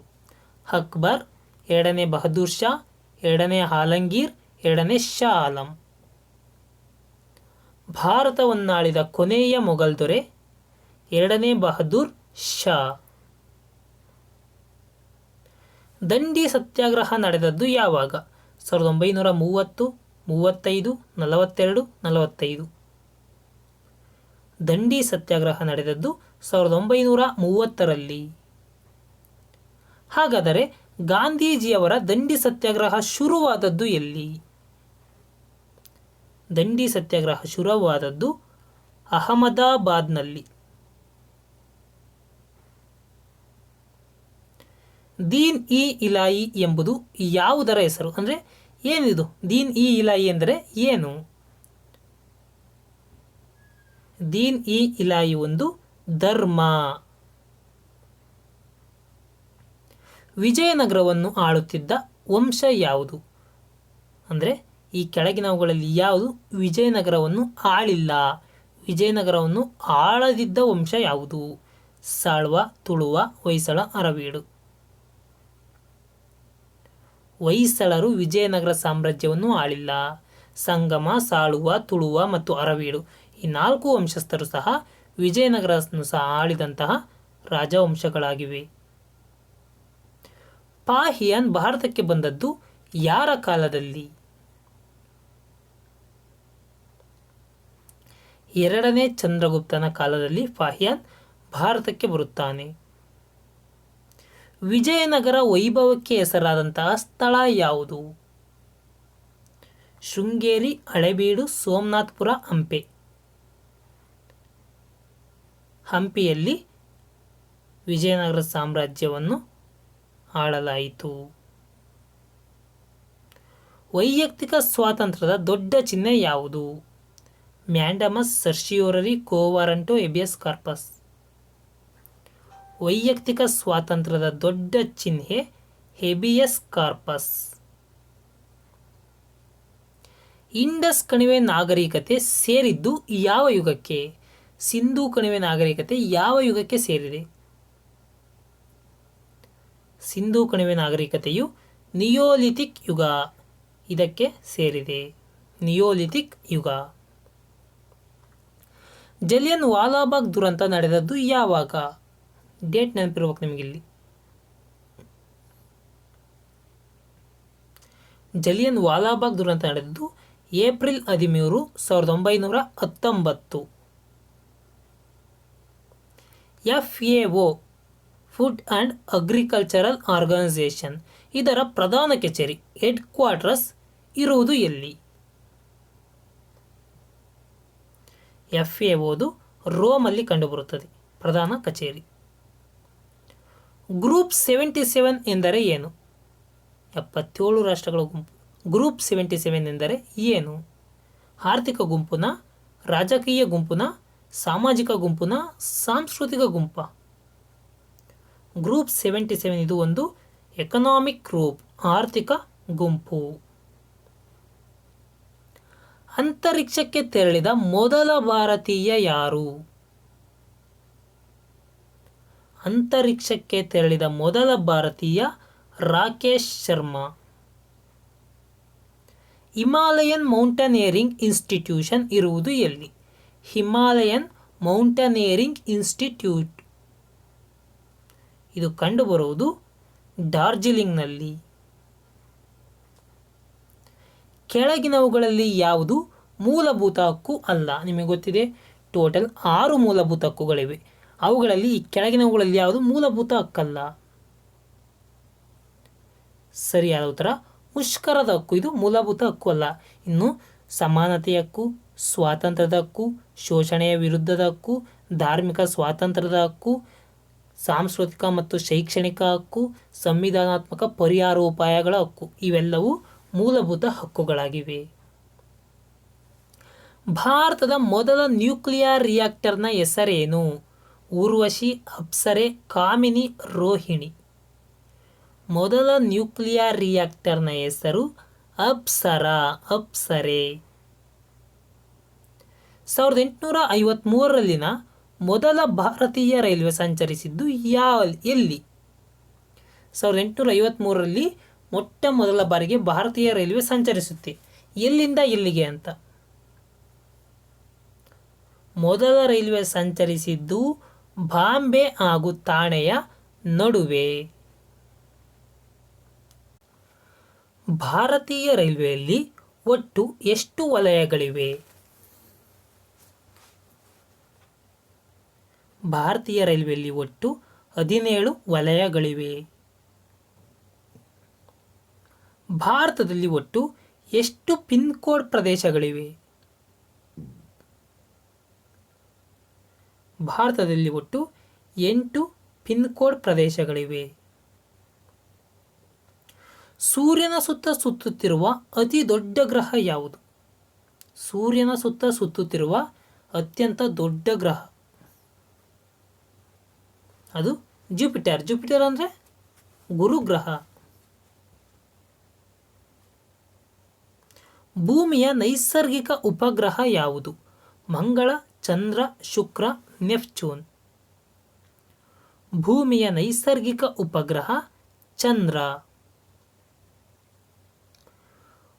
ಅಕ್ಬರ್, ಎರಡನೇ ಬಹದ್ದೂರ್ ಶಾ, ಎರಡನೇ ಆಲಂಗೀರ್, ಎರಡನೇ ಶಾ ಆಲಂ. ಭಾರತವನ್ನಾಳಿದ ಕೊನೆಯ ಮೊಘಲ್ ದೊರೆ ಎರಡನೇ ಬಹದ್ದೂರ್ ಶಾ. ದಂಡಿ ಸತ್ಯಾಗ್ರಹ ನಡೆದದ್ದು ಯಾವಾಗ? 1930, 35, 42, 45. ದಂಡಿ ಸತ್ಯಾಗ್ರಹ ನಡೆದದ್ದು 1930ರಲ್ಲಿ. ಹಾಗಾದರೆ ಗಾಂಧೀಜಿಯವರ ದಂಡಿ ಸತ್ಯಾಗ್ರಹ ಶುರುವಾದದ್ದು ಎಲ್ಲಿ? ದಂಡಿ ಸತ್ಯಾಗ್ರಹ ಶುರುವಾದದ್ದು ಅಹಮದಾಬಾದ್ನಲ್ಲಿ. ದೀನ್ ಇ ಇಲಾಯಿ ಎಂಬುದು ಯಾವುದರ ಹೆಸರು? ಅಂದರೆ ಏನಿದು ದೀನ್ ಇ ಇಲಾಯಿ ಎಂದರೆ ಏನು? ದೀನ್ ಇ ಇಲಾಯಿ ಒಂದು ಧರ್ಮ. ವಿಜಯನಗರವನ್ನು ಆಳುತ್ತಿದ್ದ ವಂಶ ಯಾವುದು? ಅಂದರೆ ಈ ಕೆಳಗಿನವುಗಳಲ್ಲಿ ಯಾವುದು ವಿಜಯನಗರವನ್ನು ಆಳಿಲ್ಲ? ವಿಜಯನಗರವನ್ನು ಆಳದಿದ್ದ ವಂಶ ಯಾವುದು? ಸಾಳ್ವ, ತುಳುವ, ಹೊಯ್ಸಳ, ಅರವೀಡು. ಹೊಯ್ಸಳರು ವಿಜಯನಗರ ಸಾಮ್ರಾಜ್ಯವನ್ನು ಆಳಿಲ್ಲ. ಸಂಗಮ, ಸಾಳುವ, ತುಳುವ ಮತ್ತು ಅರವೀಡು ಈ 4 ವಂಶಸ್ಥರು ಸಹ ವಿಜಯನಗರವನ್ನು ಸಹ ಆಳಿದಂತಹ ರಾಜವಂಶಗಳಾಗಿವೆ. ಪಾಹಿಯನ್ ಭಾರತಕ್ಕೆ ಬಂದದ್ದು ಯಾರ ಕಾಲದಲ್ಲಿ? ಎರಡನೇ ಚಂದ್ರಗುಪ್ತನ ಕಾಲದಲ್ಲಿ ಪಾಹಿಯನ್ ಭಾರತಕ್ಕೆ ಬರುತ್ತಾನೆ. ವಿಜಯನಗರ ವೈಭವಕ್ಕೆ ಹೆಸರಾದಂತಹ ಸ್ಥಳ ಯಾವುದು? ಶೃಂಗೇರಿ, ಹಳೆಬೀಡು, ಸೋಮನಾಥಪುರ, ಹಂಪೆ. ಹಂಪಿಯಲ್ಲಿ ವಿಜಯನಗರ ಸಾಮ್ರಾಜ್ಯವನ್ನು ಆಳಲಾಯಿತು. ವೈಯಕ್ತಿಕ ಸ್ವಾತಂತ್ರ್ಯದ ದೊಡ್ಡ ಚಿಹ್ನೆ ಯಾವುದು? Mandamus, certiorari, quo warranto, habeas corpus. ವೈಯಕ್ತಿಕ ಸ್ವಾತಂತ್ರ್ಯದ ದೊಡ್ಡ ಚಿಹ್ನೆ ಹೇಬಿಯಸ್ ಕಾರ್ಪಸ್. ಇಂಡಸ್ ಕಣಿವೆ ನಾಗರಿಕತೆ ಸೇರಿದ್ದು ಯಾವ ಯುಗಕ್ಕೆ? ಸಿಂಧೂ ಕಣಿವೆ ನಾಗರಿಕತೆ ಯಾವ ಯುಗಕ್ಕೆ ಸೇರಿದೆ? ಸಿಂಧೂ ಕಣಿವೆ ನಾಗರಿಕತೆಯು ನಿಯೋಲಿಥಿಕ್ ಯುಗ ಇದಕ್ಕೆ ಸೇರಿದೆ. ನಿಯೋಲಿಥಿಕ್ ಯುಗ. ಜಲಿಯನ್ ವಾಲಾಬಾಗ್ ದುರಂತ ನಡೆದದ್ದು ಯಾವಾಗ? ಡೇಟ್ ನೆನಪಿರ್ಬೇಕು ನಿಮಗಿಲ್ಲಿ. ಜಲಿಯನ್ ವಾಲಾಬಾಗ್ ದುರಂತ ನಡೆದದ್ದು April 13, 1919. FAO food and agricultural organisation ಇದರ ಪ್ರಧಾನ ಕಚೇರಿ ಹೆಡ್ ಕ್ವಾರ್ಟರ್ಸ್ ಇರುವುದು ಎಲ್ಲಿ? FAOದು ರೋಮಲ್ಲಿ ಕಂಡುಬರುತ್ತದೆ ಪ್ರಧಾನ ಕಚೇರಿ. ಗ್ರೂಪ್ 77 ಎಂದರೆ ಏನು? 77 ರಾಷ್ಟ್ರಗಳ ಗುಂಪು. ಗ್ರೂಪ್ 77 ಎಂದರೆ ಏನು? ಆರ್ಥಿಕ ಗುಂಪುನ, ರಾಜಕೀಯ ಗುಂಪುನ, ಸಾಮಾಜಿಕ ಗುಂಪುನ, ಸಾಂಸ್ಕೃತಿಕ ಗುಂಪ? ಗ್ರೂಪ್ 77 ಇದು ಒಂದು ಎಕನಾಮಿಕ್ ಗ್ರೂಪ್, ಆರ್ಥಿಕ ಗುಂಪು. ಅಂತರಿಕ್ಷಕ್ಕೆ ತೆರಳಿದ ಮೊದಲ ಭಾರತೀಯ ಯಾರು? ಅಂತರಿಕ್ಷಕ್ಕೆ ತೆರಳಿದ ಮೊದಲ ಭಾರತೀಯ Rakesh Sharma. Himalayan mountaineering institution ಇರುವುದು ಎಲ್ಲಿ? ಹಿಮಾಲಯನ್ ಮೌಂಟೇನಿಯರಿಂಗ್ ಇನ್ಸ್ಟಿಟ್ಯೂಟ್ ಇದು ಕಂಡುಬರುವುದು ಡಾರ್ಜಿಲಿಂಗ್ನಲ್ಲಿ. ಕೆಳಗಿನವುಗಳಲ್ಲಿ ಯಾವುದು ಮೂಲಭೂತ ಹಕ್ಕು ಅಲ್ಲ? ನಿಮಗೆ ಗೊತ್ತಿದೆ ಟೋಟಲ್ 6 ಮೂಲಭೂತ ಹಕ್ಕುಗಳಿವೆ. ಅವುಗಳಲ್ಲಿ ಈ ಕೆಳಗಿನವುಗಳಲ್ಲಿ ಯಾವುದು ಮೂಲಭೂತ ಹಕ್ಕಲ್ಲ? ಸರಿಯಾದ ಉತ್ತರ ಮುಷ್ಕರದ ಹಕ್ಕು. ಇದು ಮೂಲಭೂತ ಹಕ್ಕು ಅಲ್ಲ. ಇನ್ನು ಸಮಾನತೆಯ ಹಕ್ಕು, ಸ್ವಾತಂತ್ರ್ಯದ ಹಕ್ಕು, ಶೋಷಣೆಯ ವಿರುದ್ಧದ ಹಕ್ಕು, ಧಾರ್ಮಿಕ ಸ್ವಾತಂತ್ರ್ಯದ ಹಕ್ಕು, ಸಾಂಸ್ಕೃತಿಕ ಮತ್ತು ಶೈಕ್ಷಣಿಕ ಹಕ್ಕು, ಸಂವಿಧಾನಾತ್ಮಕ ಪರಿಹಾರೋಪಾಯಗಳ ಹಕ್ಕು ಇವೆಲ್ಲವೂ ಮೂಲಭೂತ ಹಕ್ಕುಗಳಾಗಿವೆ. ಭಾರತದ ಮೊದಲ ನ್ಯೂಕ್ಲಿಯರ್ ರಿಯಾಕ್ಟರ್ನ ಹೆಸರೇನು? ಊರ್ವಶಿ, ಅಪ್ಸರೆ, ಕಾಮಿನಿ, ರೋಹಿಣಿ. ಮೊದಲ ನ್ಯೂಕ್ಲಿಯರ್ ರಿಯಾಕ್ಟರ್ನ ಹೆಸರು ಅಪ್ಸರೆ. 1853ರಲ್ಲಿನ ಮೊದಲ ಭಾರತೀಯ ರೈಲ್ವೆ ಸಂಚರಿಸಿದ್ದು ಎಲ್ಲಿ? 1853ರಲ್ಲಿ ಮೊಟ್ಟ ಮೊದಲ ಬಾರಿಗೆ ಭಾರತೀಯ ರೈಲ್ವೆ ಸಂಚರಿಸುತ್ತೆ. ಎಲ್ಲಿಂದ ಎಲ್ಲಿಗೆ ಅಂತ? ಮೊದಲ ರೈಲ್ವೆ ಸಂಚರಿಸಿದ್ದು ಬಾಂಬೆ ಹಾಗೂ ಥಾಣೆಯ ನಡುವೆ. ಭಾರತೀಯ ರೈಲ್ವೆಯಲ್ಲಿ ಒಟ್ಟು ಎಷ್ಟು ವಲಯಗಳಿವೆ? ಭಾರತೀಯ ರೈಲ್ವೆಯಲ್ಲಿ ಒಟ್ಟು 17 ವಲಯಗಳಿವೆ. ಭಾರತದಲ್ಲಿ ಒಟ್ಟು ಎಷ್ಟು ಪಿನ್ ಕೋಡ್ ಪ್ರದೇಶಗಳಿವೆ? ಭಾರತದಲ್ಲಿ ಒಟ್ಟು 8 ಪಿನ್ ಕೋಡ್ ಪ್ರದೇಶಗಳಿವೆ. ಸೂರ್ಯನ ಸುತ್ತ ಸುತ್ತುತ್ತಿರುವ ಅತಿ ದೊಡ್ಡ ಗ್ರಹ ಯಾವುದು? ಸೂರ್ಯನ ಸುತ್ತ ಸುತ್ತುತ್ತಿರುವ ಅತ್ಯಂತ ದೊಡ್ಡ ಗ್ರಹ ಅದು ಜುಪಿಟರ್. ಜುಪಿಟರ್ ಅಂದರೆ ಗುರುಗ್ರಹ. ಭೂಮಿಯ ನೈಸರ್ಗಿಕ ಉಪಗ್ರಹ ಯಾವುದು? ಮಂಗಳ, ಚಂದ್ರ, ಶುಕ್ರ, ನೆಪ್ಚೂನ್. ಭೂಮಿಯ ನೈಸರ್ಗಿಕ ಉಪಗ್ರಹ ಚಂದ್ರ.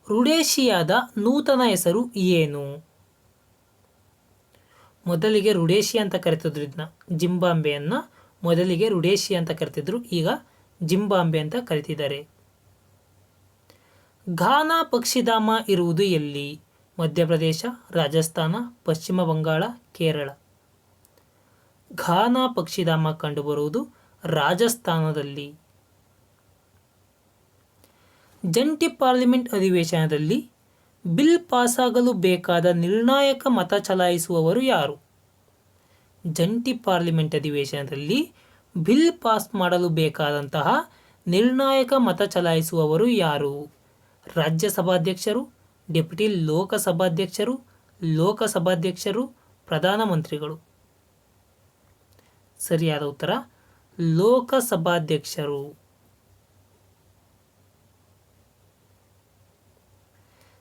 ರುಡೇಶಿಯಾದ ನೂತನ ಹೆಸರು ಏನು? ಮೊದಲಿಗೆ ರುಡೇಶಿಯಾ ಅಂತ ಕರಿತಿದ್ರು. ಇದನ್ನ ಜಿಂಬಾಬ್ವೆಯನ್ನು ಮೊದಲಿಗೆ ರುಡೇಶಿಯಾ ಅಂತ ಕರಿತಿದ್ರು, ಈಗ ಜಿಂಬಾಬ್ವೆ ಅಂತ ಕರಿತಿದ್ದಾರೆ. ಘಾನಾ ಪಕ್ಷಿಧಾಮ ಇರುವುದು ಎಲ್ಲಿ? ಮಧ್ಯಪ್ರದೇಶ, ರಾಜಸ್ಥಾನ, ಪಶ್ಚಿಮ ಬಂಗಾಳ, ಕೇರಳ. ಘಾನಾ ಪಕ್ಷಿಧಾಮ ಕಂಡುಬರುವುದು ರಾಜಸ್ಥಾನದಲ್ಲಿ. ಜಂಟಿ ಪಾರ್ಲಿಮೆಂಟ್ ಅಧಿವೇಶನದಲ್ಲಿ ಬಿಲ್ ಪಾಸಾಗಲು ಬೇಕಾದ ನಿರ್ಣಾಯಕ ಮತ ಚಲಾಯಿಸುವವರು ಯಾರು? ಜಂಟಿ ಪಾರ್ಲಿಮೆಂಟ್ ಅಧಿವೇಶನದಲ್ಲಿ ಬಿಲ್ ಪಾಸ್ ಮಾಡಲು ಬೇಕಾದಂತಹ ನಿರ್ಣಾಯಕ ಮತ ಚಲಾಯಿಸುವವರು ಯಾರು? ರಾಜ್ಯಸಭಾಧ್ಯಕ್ಷರು, ಡೆಪ್ಯೂಟಿ ಲೋಕಸಭಾಧ್ಯಕ್ಷರು, ಪ್ರಧಾನಮಂತ್ರಿಗಳು. ಸರಿಯಾದ ಉತ್ತರ ಲೋಕಸಭಾಧ್ಯಕ್ಷರು.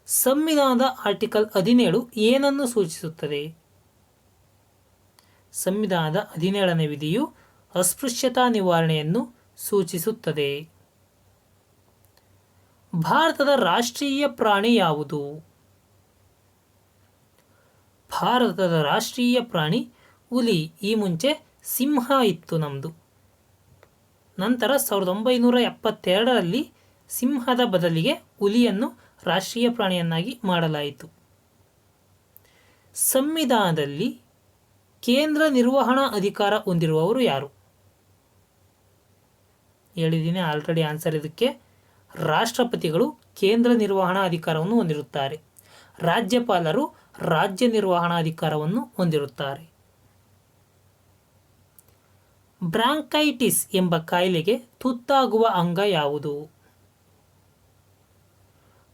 ಸಂವಿಧಾನದ ಆರ್ಟಿಕಲ್ 17 ಏನನ್ನು ಸೂಚಿಸುತ್ತದೆ? ಸಂವಿಧಾನದ 17ನೇ ವಿಧಿಯು ಅಸ್ಪೃಶ್ಯತಾ ನಿವಾರಣೆಯನ್ನು ಸೂಚಿಸುತ್ತದೆ. ಭಾರತದ ರಾಷ್ಟ್ರೀಯ ಪ್ರಾಣಿ ಯಾವುದು? ಭಾರತದ ರಾಷ್ಟ್ರೀಯ ಪ್ರಾಣಿ ಹುಲಿ. ಈ ಮುಂಚೆ ಸಿಂಹ ಇತ್ತು ನಮ್ಮದು. ನಂತರ 1972ರಲ್ಲಿ ಸಿಂಹದ ಬದಲಿಗೆ ಹುಲಿಯನ್ನು ರಾಷ್ಟ್ರೀಯ ಪ್ರಾಣಿಯನ್ನಾಗಿ ಮಾಡಲಾಯಿತು. ಸಂವಿಧಾನದಲ್ಲಿ ಕೇಂದ್ರ ನಿರ್ವಹಣಾ ಅಧಿಕಾರ ಹೊಂದಿರುವವರು ಯಾರು? ಹೇಳಿದ್ದೀನಿ ಆಲ್ರೆಡಿ ಆನ್ಸರ್ ಇದಕ್ಕೆ. ರಾಷ್ಟ್ರಪತಿಗಳು ಕೇಂದ್ರ ನಿರ್ವಹಣಾ ಅಧಿಕಾರವನ್ನು ಹೊಂದಿರುತ್ತಾರೆ. ರಾಜ್ಯಪಾಲರು ರಾಜ್ಯ ನಿರ್ವಹಣಾ ಅಧಿಕಾರವನ್ನು ಹೊಂದಿರುತ್ತಾರೆ. ಬ್ರಾಂಕೈಟಿಸ್ ಎಂಬ ಕಾಯಿಲೆಗೆ ತುತ್ತಾಗುವ ಅಂಗ ಯಾವುದು?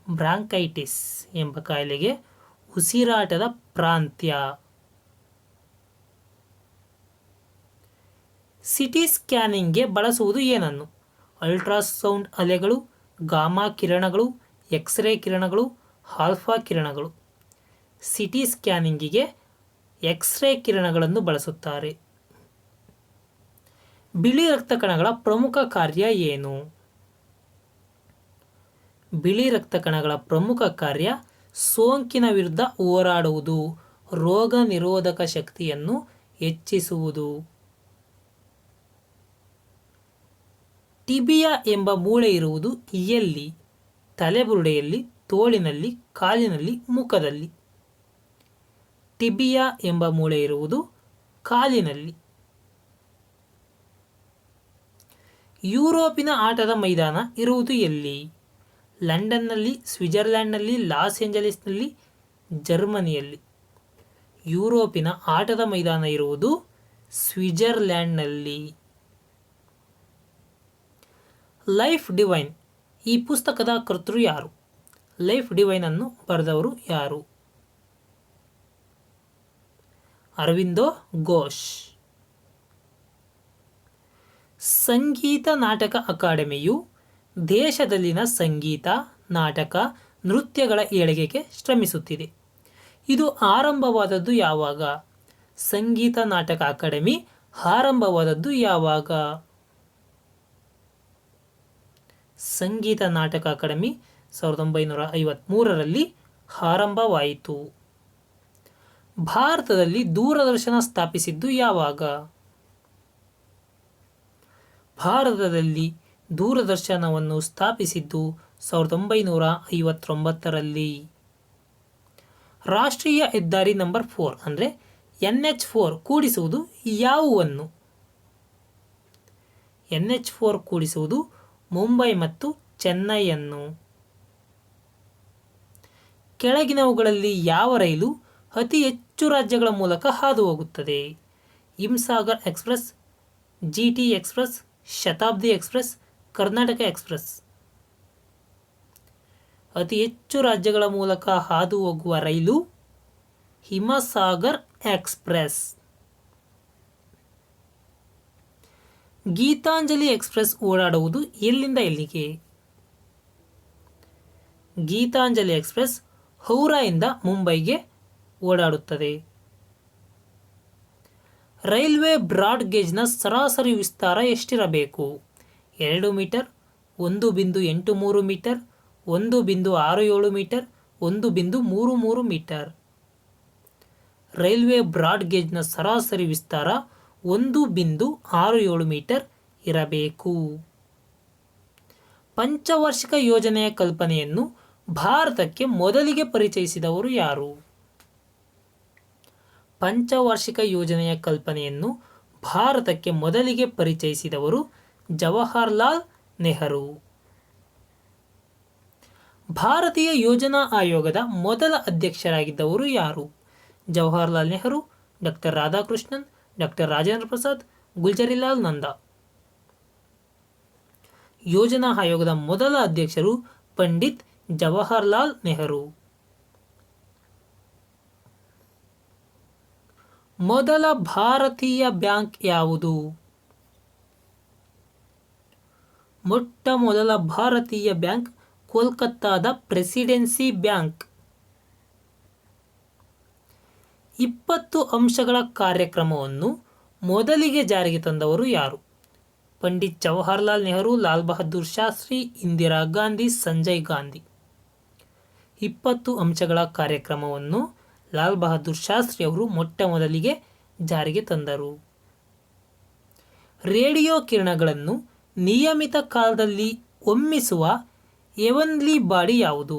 ಬ್ರಾಂಕೈಟಿಸ್ ಎಂಬ ಕಾಯಿಲೆಗೆ ಉಸಿರಾಟದ ಪ್ರಾಂತ್ಯ. ಸಿಟಿ ಸ್ಕ್ಯಾನಿಂಗ್ಗೆ ಬಳಸುವುದು ಏನನ್ನು? ಅಲ್ಟ್ರಾಸೌಂಡ್ ಅಲೆಗಳು, ಗಾಮಾ ಕಿರಣಗಳು, ಎಕ್ಸ್ರೇ ಕಿರಣಗಳು, ಆಲ್ಫಾ ಕಿರಣಗಳು. ಸಿಟಿ ಸ್ಕ್ಯಾನಿಂಗಿಗೆ ಎಕ್ಸ್ರೇ ಕಿರಣಗಳನ್ನು ಬಳಸುತ್ತಾರೆ. ಬಿಳಿ ರಕ್ತ ಕಣಗಳ ಪ್ರಮುಖ ಕಾರ್ಯ ಏನು? ಬಿಳಿ ರಕ್ತ ಕಣಗಳ ಪ್ರಮುಖ ಕಾರ್ಯ ಸೋಂಕಿನ ವಿರುದ್ಧ ಹೋರಾಡುವುದು, ರೋಗ ನಿರೋಧಕ ಶಕ್ತಿಯನ್ನು ಹೆಚ್ಚಿಸುವುದು. ಟಿಬಿಯಾ ಎಂಬ ಮೂಳೆ ಇರುವುದು ಎಲ್ಲಿ? ತಲೆಬುರುಡೆಯಲ್ಲಿ, ತೋಳಿನಲ್ಲಿ, ಕಾಲಿನಲ್ಲಿ, ಮುಖದಲ್ಲಿ. ಟಿಬಿಯಾ ಎಂಬ ಮೂಳೆ ಇರುವುದು ಕಾಲಿನಲ್ಲಿ. ಯುರೋಪಿನ ಆಟದ ಮೈದಾನ ಇರುವುದು ಎಲ್ಲಿ? ಲಂಡನ್ನಲ್ಲಿ, ಸ್ವಿಟ್ಜರ್ಲ್ಯಾಂಡ್ನಲ್ಲಿ, ಲಾಸ್ ಏಂಜಲೀಸ್ನಲ್ಲಿ, ಜರ್ಮನಿಯಲ್ಲಿ. ಯುರೋಪಿನ ಆಟದ ಮೈದಾನ ಇರುವುದು ಸ್ವಿಟ್ಜರ್ಲ್ಯಾಂಡ್ನಲ್ಲಿ. ಲೈಫ್ ಡಿವೈನ್ ಈ ಪುಸ್ತಕದ ಕರ್ತೃ ಯಾರು? ಲೈಫ್ ಡಿವೈನ್ ಅನ್ನು ಬರೆದವರು ಯಾರು? ಅರವಿಂದೋ ಘೋಷ್. ಸಂಗೀತ ನಾಟಕ ಅಕಾಡೆಮಿಯು ದೇಶದಲ್ಲಿನ ಸಂಗೀತ, ನಾಟಕ, ನೃತ್ಯಗಳ ಏಳಿಗೆಗೆ ಶ್ರಮಿಸುತ್ತಿದೆ. ಇದು ಆರಂಭವಾದದ್ದು ಯಾವಾಗ? ಸಂಗೀತ ನಾಟಕ ಅಕಾಡೆಮಿ ಆರಂಭವಾದದ್ದು ಯಾವಾಗ? ಸಂಗೀತ ನಾಟಕ ಅಕಾಡೆಮಿ 1953ರಲ್ಲಿ ಆರಂಭವಾಯಿತು. ಭಾರತದಲ್ಲಿ ದೂರದರ್ಶನ ಸ್ಥಾಪಿಸಿದ್ದು ಯಾವಾಗ? ಭಾರತದಲ್ಲಿ ದೂರದರ್ಶನವನ್ನು ಸ್ಥಾಪಿಸಿದ್ದು 1959ರಲ್ಲಿ. ರಾಷ್ಟ್ರೀಯ ಹೆದ್ದಾರಿ ನಂಬರ್ 4 ಅಂದರೆ NH4 ಕೂಡಿಸುವುದು ಯಾವುವನ್ನು? NH4 ಕೂಡಿಸುವುದು ಮುಂಬೈ ಮತ್ತು ಚೆನ್ನೈಯನ್ನು. ಕೆಳಗಿನವುಗಳಲ್ಲಿ ಯಾವ ರೈಲು ಅತಿ ಹೆಚ್ಚು ರಾಜ್ಯಗಳ ಮೂಲಕ ಹಾದು ಹೋಗುತ್ತದೆ? Himsagar express, GT express, Shatabdi express, Karnataka express. ಅತಿ ಹೆಚ್ಚು ರಾಜ್ಯಗಳ ಮೂಲಕ ಹಾದು ಹೋಗುವ ರೈಲು ಹಿಮಸಾಗರ್ ಎಕ್ಸ್ಪ್ರೆಸ್. ಗೀತಾಂಜಲಿ ಎಕ್ಸ್ಪ್ರೆಸ್ ಓಡಾಡುವುದು ಎಲ್ಲಿಂದ ಎಲ್ಲಿಗೆ? ಗೀತಾಂಜಲಿ ಎಕ್ಸ್ಪ್ರೆಸ್ ಹೌರಾಯಿಂದ ಮುಂಬೈಗೆ ಓಡಾಡುತ್ತದೆ. ರೈಲ್ವೆ ಬ್ರಾಡ್ ಗೇಜ್ನ ಸರಾಸರಿ ವಿಸ್ತಾರ ಎಷ್ಟಿರಬೇಕು? 2 metre, 1.83 metre, 1.67 metre, 1.33 metre. Railway broad ಗೇಜ್ನ ಸರಾಸರಿ ವಿಸ್ತಾರ 1.67 ಮೀಟರ್ ಇರಬೇಕು. ಪಂಚವಾರ್ಷಿಕ ಯೋಜನೆಯ ಕಲ್ಪನೆಯನ್ನು ಭಾರತಕ್ಕೆ ಮೊದಲಿಗೆ ಪರಿಚಯಿಸಿದವರು ಯಾರು? ಪಂಚವಾರ್ಷಿಕ ಯೋಜನೆಯ ಕಲ್ಪನೆಯನ್ನು ಭಾರತಕ್ಕೆ ಮೊದಲಿಗೆ ಪರಿಚಯಿಸಿದವರು ಜವಾಹರ್ಲಾಲ್ ನೆಹರು. ಭಾರತೀಯ ಯೋಜನಾ ಆಯೋಗದ ಮೊದಲ ಅಧ್ಯಕ್ಷರಾಗಿದ್ದವರು ಯಾರು? ಜವಾಹರ್ಲಾಲ್ ನೆಹರು, ಡಾಕ್ಟರ್ ರಾಧಾಕೃಷ್ಣನ್, ಡಾಕ್ಟರ್ ರಾಜೇಂದ್ರ ಪ್ರಸಾದ್, ಗುಲ್ಜರಿಲಾಲ್ ನಂದಾ. ಯೋಜನಾ ಆಯೋಗದ ಮೊದಲ ಅಧ್ಯಕ್ಷರು ಪಂಡಿತ್ ಜವಾಹರ್ಲಾಲ್ ನೆಹರು. ಮೊದಲ ಭಾರತೀಯ ಬ್ಯಾಂಕ್ ಯಾವುದು? ಮೊಟ್ಟ ಮೊದಲ ಭಾರತೀಯ ಬ್ಯಾಂಕ್ ಕೋಲ್ಕತ್ತಾದ ಪ್ರೆಸಿಡೆನ್ಸಿ ಬ್ಯಾಂಕ್. 20 ಅಂಶಗಳ ಕಾರ್ಯಕ್ರಮವನ್ನು ಮೊದಲಿಗೆ ಜಾರಿಗೆ ತಂದವರು ಯಾರು? ಪಂಡಿತ್ ಜವಾಹರ್ಲಾಲ್ ನೆಹರು, ಲಾಲ್ ಬಹದ್ದೂರ್ ಶಾಸ್ತ್ರಿ, ಇಂದಿರಾ ಗಾಂಧಿ, ಸಂಜಯ್ ಗಾಂಧಿ. 20 ಅಂಶಗಳ ಕಾರ್ಯಕ್ರಮವನ್ನು ಲಾಲ್ ಬಹದ್ದೂರ್ ಶಾಸ್ತ್ರಿ ಅವರು ಮೊಟ್ಟ ಮೊದಲಿಗೆ ಜಾರಿಗೆ ತಂದರು. ರೇಡಿಯೋ ಕಿರಣಗಳನ್ನು ನಿಯಮಿತ ಕಾಲದಲ್ಲಿ ಹೊಮ್ಮಿಸುವ ಹೆವನ್ಲಿ ಬಾಡಿ ಯಾವುದು?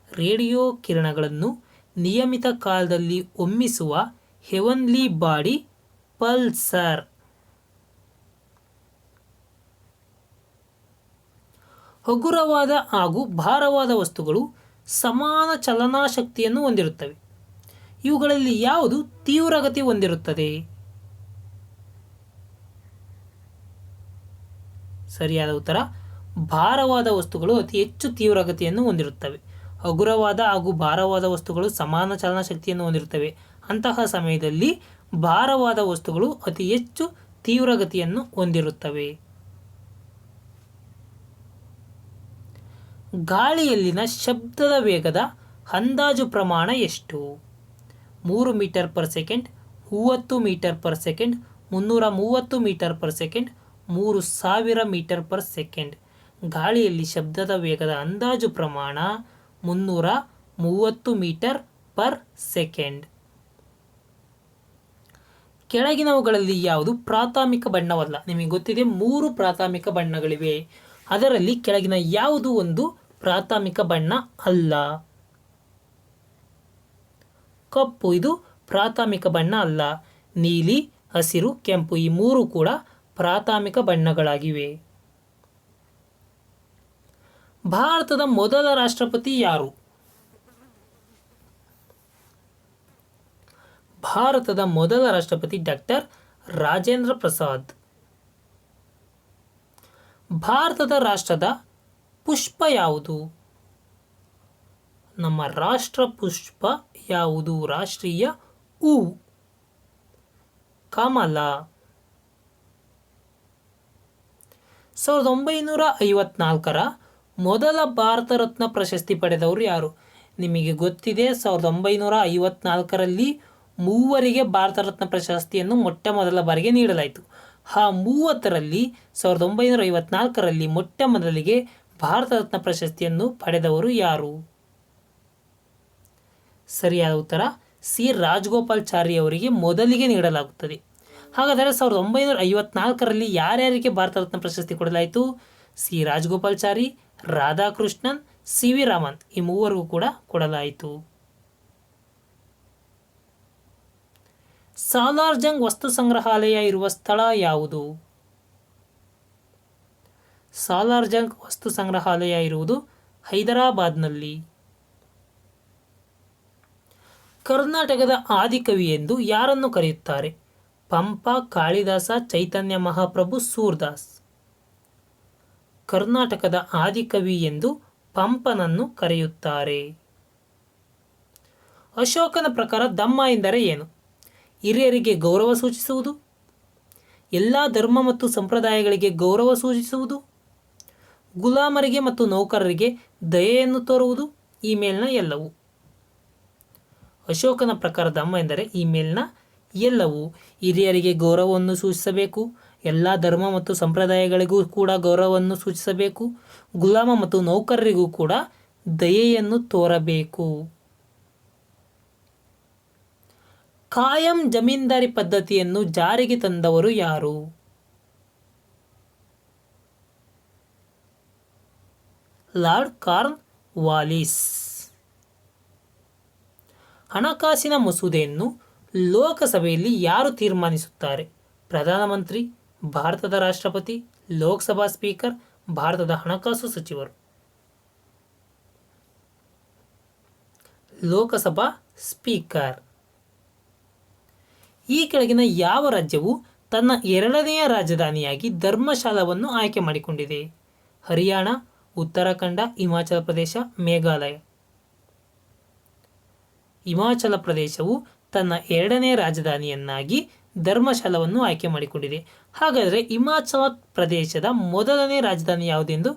ರೇಡಿಯೋ ಕಿರಣಗಳನ್ನು ನಿಯಮಿತ ಕಾಲದಲ್ಲಿ ಹೊಮ್ಮಿಸುವ ಹೆವನ್ಲಿ ಬಾಡಿ ಪಲ್ಸರ್. ಹಗುರವಾದ ಹಾಗೂ ಭಾರವಾದ ವಸ್ತುಗಳು ಸಮಾನ ಚಲನಾಶಕ್ತಿಯನ್ನು ಹೊಂದಿರುತ್ತವೆ. ಇವುಗಳಲ್ಲಿ ಯಾವುದು ತೀವ್ರಗತಿ ಹೊಂದಿರುತ್ತದೆ? ಸರಿಯಾದ ಉತ್ತರ ಭಾರವಾದ ವಸ್ತುಗಳು ಅತಿ ಹೆಚ್ಚು ತೀವ್ರಗತಿಯನ್ನು ಹೊಂದಿರುತ್ತವೆ. ಹಗುರವಾದ ಹಾಗೂ ಭಾರವಾದ ವಸ್ತುಗಳು ಸಮಾನ ಚಲನಶಕ್ತಿಯನ್ನು ಹೊಂದಿರುತ್ತವೆ. ಅಂತಹ ಸಮಯದಲ್ಲಿ ಭಾರವಾದ ವಸ್ತುಗಳು ಅತಿ ಹೆಚ್ಚು ತೀವ್ರಗತಿಯನ್ನು ಹೊಂದಿರುತ್ತವೆ. ಗಾಳಿಯಲ್ಲಿನ ಶಬ್ದದ ವೇಗದ ಅಂದಾಜು ಪ್ರಮಾಣ ಎಷ್ಟು? 3 metre per second, 30 metre per second, 330 metre per second, 3000 metre per second. ಗಾಳಿಯಲ್ಲಿ ಶಬ್ದದ ವೇಗದ ಅಂದಾಜು ಪ್ರಮಾಣ 330 ಮೀಟರ್ ಪರ್ ಸೆಕೆಂಡ್. ಕೆಳಗಿನವುಗಳಲ್ಲಿ ಯಾವುದು ಪ್ರಾಥಮಿಕ ಬಣ್ಣವಲ್ಲ? ನಿಮಗೆ ಗೊತ್ತಿದೆ 3 ಪ್ರಾಥಮಿಕ ಬಣ್ಣಗಳಿವೆ. ಅದರಲ್ಲಿ ಕೆಳಗಿನ ಯಾವುದು ಒಂದು ಪ್ರಾಥಮಿಕ ಬಣ್ಣ ಅಲ್ಲ? ಕಪ್ಪು ಇದು ಪ್ರಾಥಮಿಕ ಬಣ್ಣ ಅಲ್ಲ. ನೀಲಿ, ಹಸಿರು, ಕೆಂಪು ಈ 3 ಕೂಡ ಪ್ರಾಥಮಿಕ ಬಣ್ಣಗಳಾಗಿವೆ. ಭಾರತದ ಮೊದಲ ರಾಷ್ಟ್ರಪತಿ ಯಾರು? ಭಾರತದ ಮೊದಲ ರಾಷ್ಟ್ರಪತಿ ಡಾಕ್ಟರ್ ರಾಜೇಂದ್ರ ಪ್ರಸಾದ್. ಭಾರತದ ರಾಷ್ಟ್ರದ ಪುಷ್ಪ ಯಾವುದು? ನಮ್ಮ ರಾಷ್ಟ್ರ ಪುಷ್ಪ ಯಾವುದು? ರಾಷ್ಟ್ರೀಯ ಹೂವು ಕಮಲ. 1954ರ ಮೊದಲ ಭಾರತ ರತ್ನ ಪ್ರಶಸ್ತಿ ಪಡೆದವರು ಯಾರು? ನಿಮಗೆ ಗೊತ್ತಿದೆ 1954ರಲ್ಲಿ 3 ಭಾರತ ರತ್ನ ಪ್ರಶಸ್ತಿಯನ್ನು ಮೊಟ್ಟ ಮೊದಲ ಬಾರಿಗೆ ನೀಡಲಾಯಿತು. ಆ 30ರಲ್ಲಿ 1954ರಲ್ಲಿ ಮೊಟ್ಟ ಮೊದಲಿಗೆ ಭಾರತ ರತ್ನ ಪ್ರಶಸ್ತಿಯನ್ನು ಪಡೆದವರು ಯಾರು? ಸರಿಯಾದ ಉತ್ತರ ಸಿ ರಾಜಗೋಪಾಲಾಚಾರಿ ಅವರಿಗೆ ಮೊದಲಿಗೆ ನೀಡಲಾಗುತ್ತದೆ. ಹಾಗಾದರೆ 1954ರಲ್ಲಿ ಯಾರ್ಯಾರಿಗೆ ಭಾರತ ರತ್ನ ಪ್ರಶಸ್ತಿ ಕೊಡಲಾಯಿತು? C Rajagopalachari, Radhakrishnan, C V Raman ಈ 3 ಕೂಡ ಕೊಡಲಾಯಿತು. ಸಾಲಾರ್ ಜಂಗ್ ವಸ್ತು ಸಂಗ್ರಹಾಲಯ ಇರುವ ಸ್ಥಳ ಯಾವುದು? ಸಾಲಾರ್ ಜಂಗ್ ವಸ್ತು ಸಂಗ್ರಹಾಲಯ ಇರುವುದು ಹೈದರಾಬಾದ್ನಲ್ಲಿ. ಕರ್ನಾಟಕದ ಆದಿಕವಿ ಎಂದು ಯಾರನ್ನು ಕರೆಯುತ್ತಾರೆ? ಪಂಪ, ಕಾಳಿದಾಸ, ಚೈತನ್ಯ ಮಹಾಪ್ರಭು, ಸೂರ್ದಾಸ್. ಕರ್ನಾಟಕದ ಆದಿಕವಿ ಎಂದು ಪಂಪನನ್ನು ಕರೆಯುತ್ತಾರೆ. ಅಶೋಕನ ಪ್ರಕಾರ ಧಮ್ಮ ಎಂದರೆ ಏನು? ಹಿರಿಯರಿಗೆ ಗೌರವ ಸೂಚಿಸುವುದು, ಎಲ್ಲ ಧರ್ಮ ಮತ್ತು ಸಂಪ್ರದಾಯಗಳಿಗೆ ಗೌರವ ಸೂಚಿಸುವುದು, ಗುಲಾಮರಿಗೆ ಮತ್ತು ನೌಕರರಿಗೆ ದಯೆಯನ್ನು ತೋರುವುದು, ಈ ಮೇಲಿನ ಎಲ್ಲವೂ. ಅಶೋಕನ ಪ್ರಕಾರ ಧಮ್ಮ ಎಂದರೆ ಈ ಮೇಲಿನ ಎಲ್ಲವೂ. ಹಿರಿಯರಿಗೆ ಗೌರವವನ್ನು ಸೂಚಿಸಬೇಕು, ಎಲ್ಲ ಧರ್ಮ ಮತ್ತು ಸಂಪ್ರದಾಯಗಳಿಗೂ ಕೂಡ ಗೌರವವನ್ನು ಸೂಚಿಸಬೇಕು, ಗುಲಾಮ ಮತ್ತು ನೌಕರರಿಗೂ ಕೂಡ ದಯೆಯನ್ನು ತೋರಬೇಕು. ಕಾಯಂ ಜಮೀನ್ದಾರಿ ಪದ್ಧತಿಯನ್ನು ಜಾರಿಗೆ ತಂದವರು ಯಾರು? Lord corn Wallis. ಹಣಕಾಸಿನ ಮಸೂದೆಯನ್ನು ಲೋಕಸಭೆಯಲ್ಲಿ ಯಾರು ತೀರ್ಮಾನಿಸುತ್ತಾರೆ? ಪ್ರಧಾನಮಂತ್ರಿ, ಭಾರತದ ರಾಷ್ಟ್ರಪತಿ, ಲೋಕಸಭಾ ಸ್ಪೀಕರ್, ಭಾರತದ ಹಣಕಾಸು ಸಚಿವರು. ಲೋಕಸಭಾ ಸ್ಪೀಕರ್. ಈ ಕೆಳಗಿನ ಯಾವ ರಾಜ್ಯವು ತನ್ನ ಎರಡನೆಯ ರಾಜಧಾನಿಯಾಗಿ ಧರ್ಮಶಾಲಾವನ್ನು ಆಯ್ಕೆ ಮಾಡಿಕೊಂಡಿದೆ? ಹರಿಯಾಣ, ಉತ್ತರಾಖಂಡ, ಹಿಮಾಚಲ ಪ್ರದೇಶ, ಮೇಘಾಲಯ. ಹಿಮಾಚಲ ಪ್ರದೇಶವು ತನ್ನ ಎರಡನೇ ರಾಜಧಾನಿಯನ್ನಾಗಿ ಧರ್ಮಶಾಲಾವನ್ನು ಆಯ್ಕೆ ಮಾಡಿಕೊಂಡಿದೆ. ಹಾಗಾದರೆ ಹಿಮಾಚಲ ಪ್ರದೇಶದ ಮೊದಲನೇ ರಾಜಧಾನಿ ಯಾವುದೆಂದು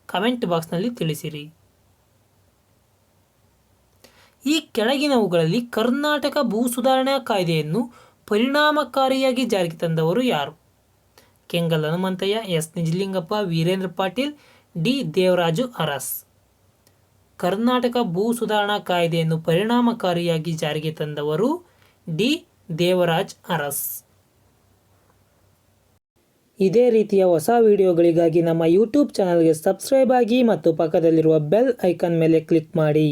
ಕಮೆಂಟ್ ಬಾಕ್ಸ್ನಲ್ಲಿ ತಿಳಿಸಿರಿ. ಈ ಕೆಳಗಿನವುಗಳಲ್ಲಿ ಕರ್ನಾಟಕ ಭೂ ಸುಧಾರಣಾ ಕಾಯ್ದೆಯನ್ನು ಪರಿಣಾಮಕಾರಿಯಾಗಿ ಜಾರಿಗೆ ತಂದವರು ಯಾರು? Kengal Hanumanthaiah, S Nijalingappa, Veerendra Patil, D Devaraj Urs. ಕರ್ನಾಟಕ ಭೂ ಸುಧಾರಣಾ ಕಾಯ್ದೆಯನ್ನು ಪರಿಣಾಮಕಾರಿಯಾಗಿ ಜಾರಿಗೆ ತಂದವರು ಡಿ ದೇವರಾಜ್ ಅರಸ್. ಇದೇ ರೀತಿಯ ಹೊಸ ವಿಡಿಯೋಗಳಿಗಾಗಿ ನಮ್ಮ ಯೂಟ್ಯೂಬ್ ಚಾನಲ್ಗೆ ಸಬ್ಸ್ಕ್ರೈಬ್ ಆಗಿ ಮತ್ತು ಪಕ್ಕದಲ್ಲಿರುವ ಬೆಲ್ ಐಕಾನ್ ಮೇಲೆ ಕ್ಲಿಕ್ ಮಾಡಿ.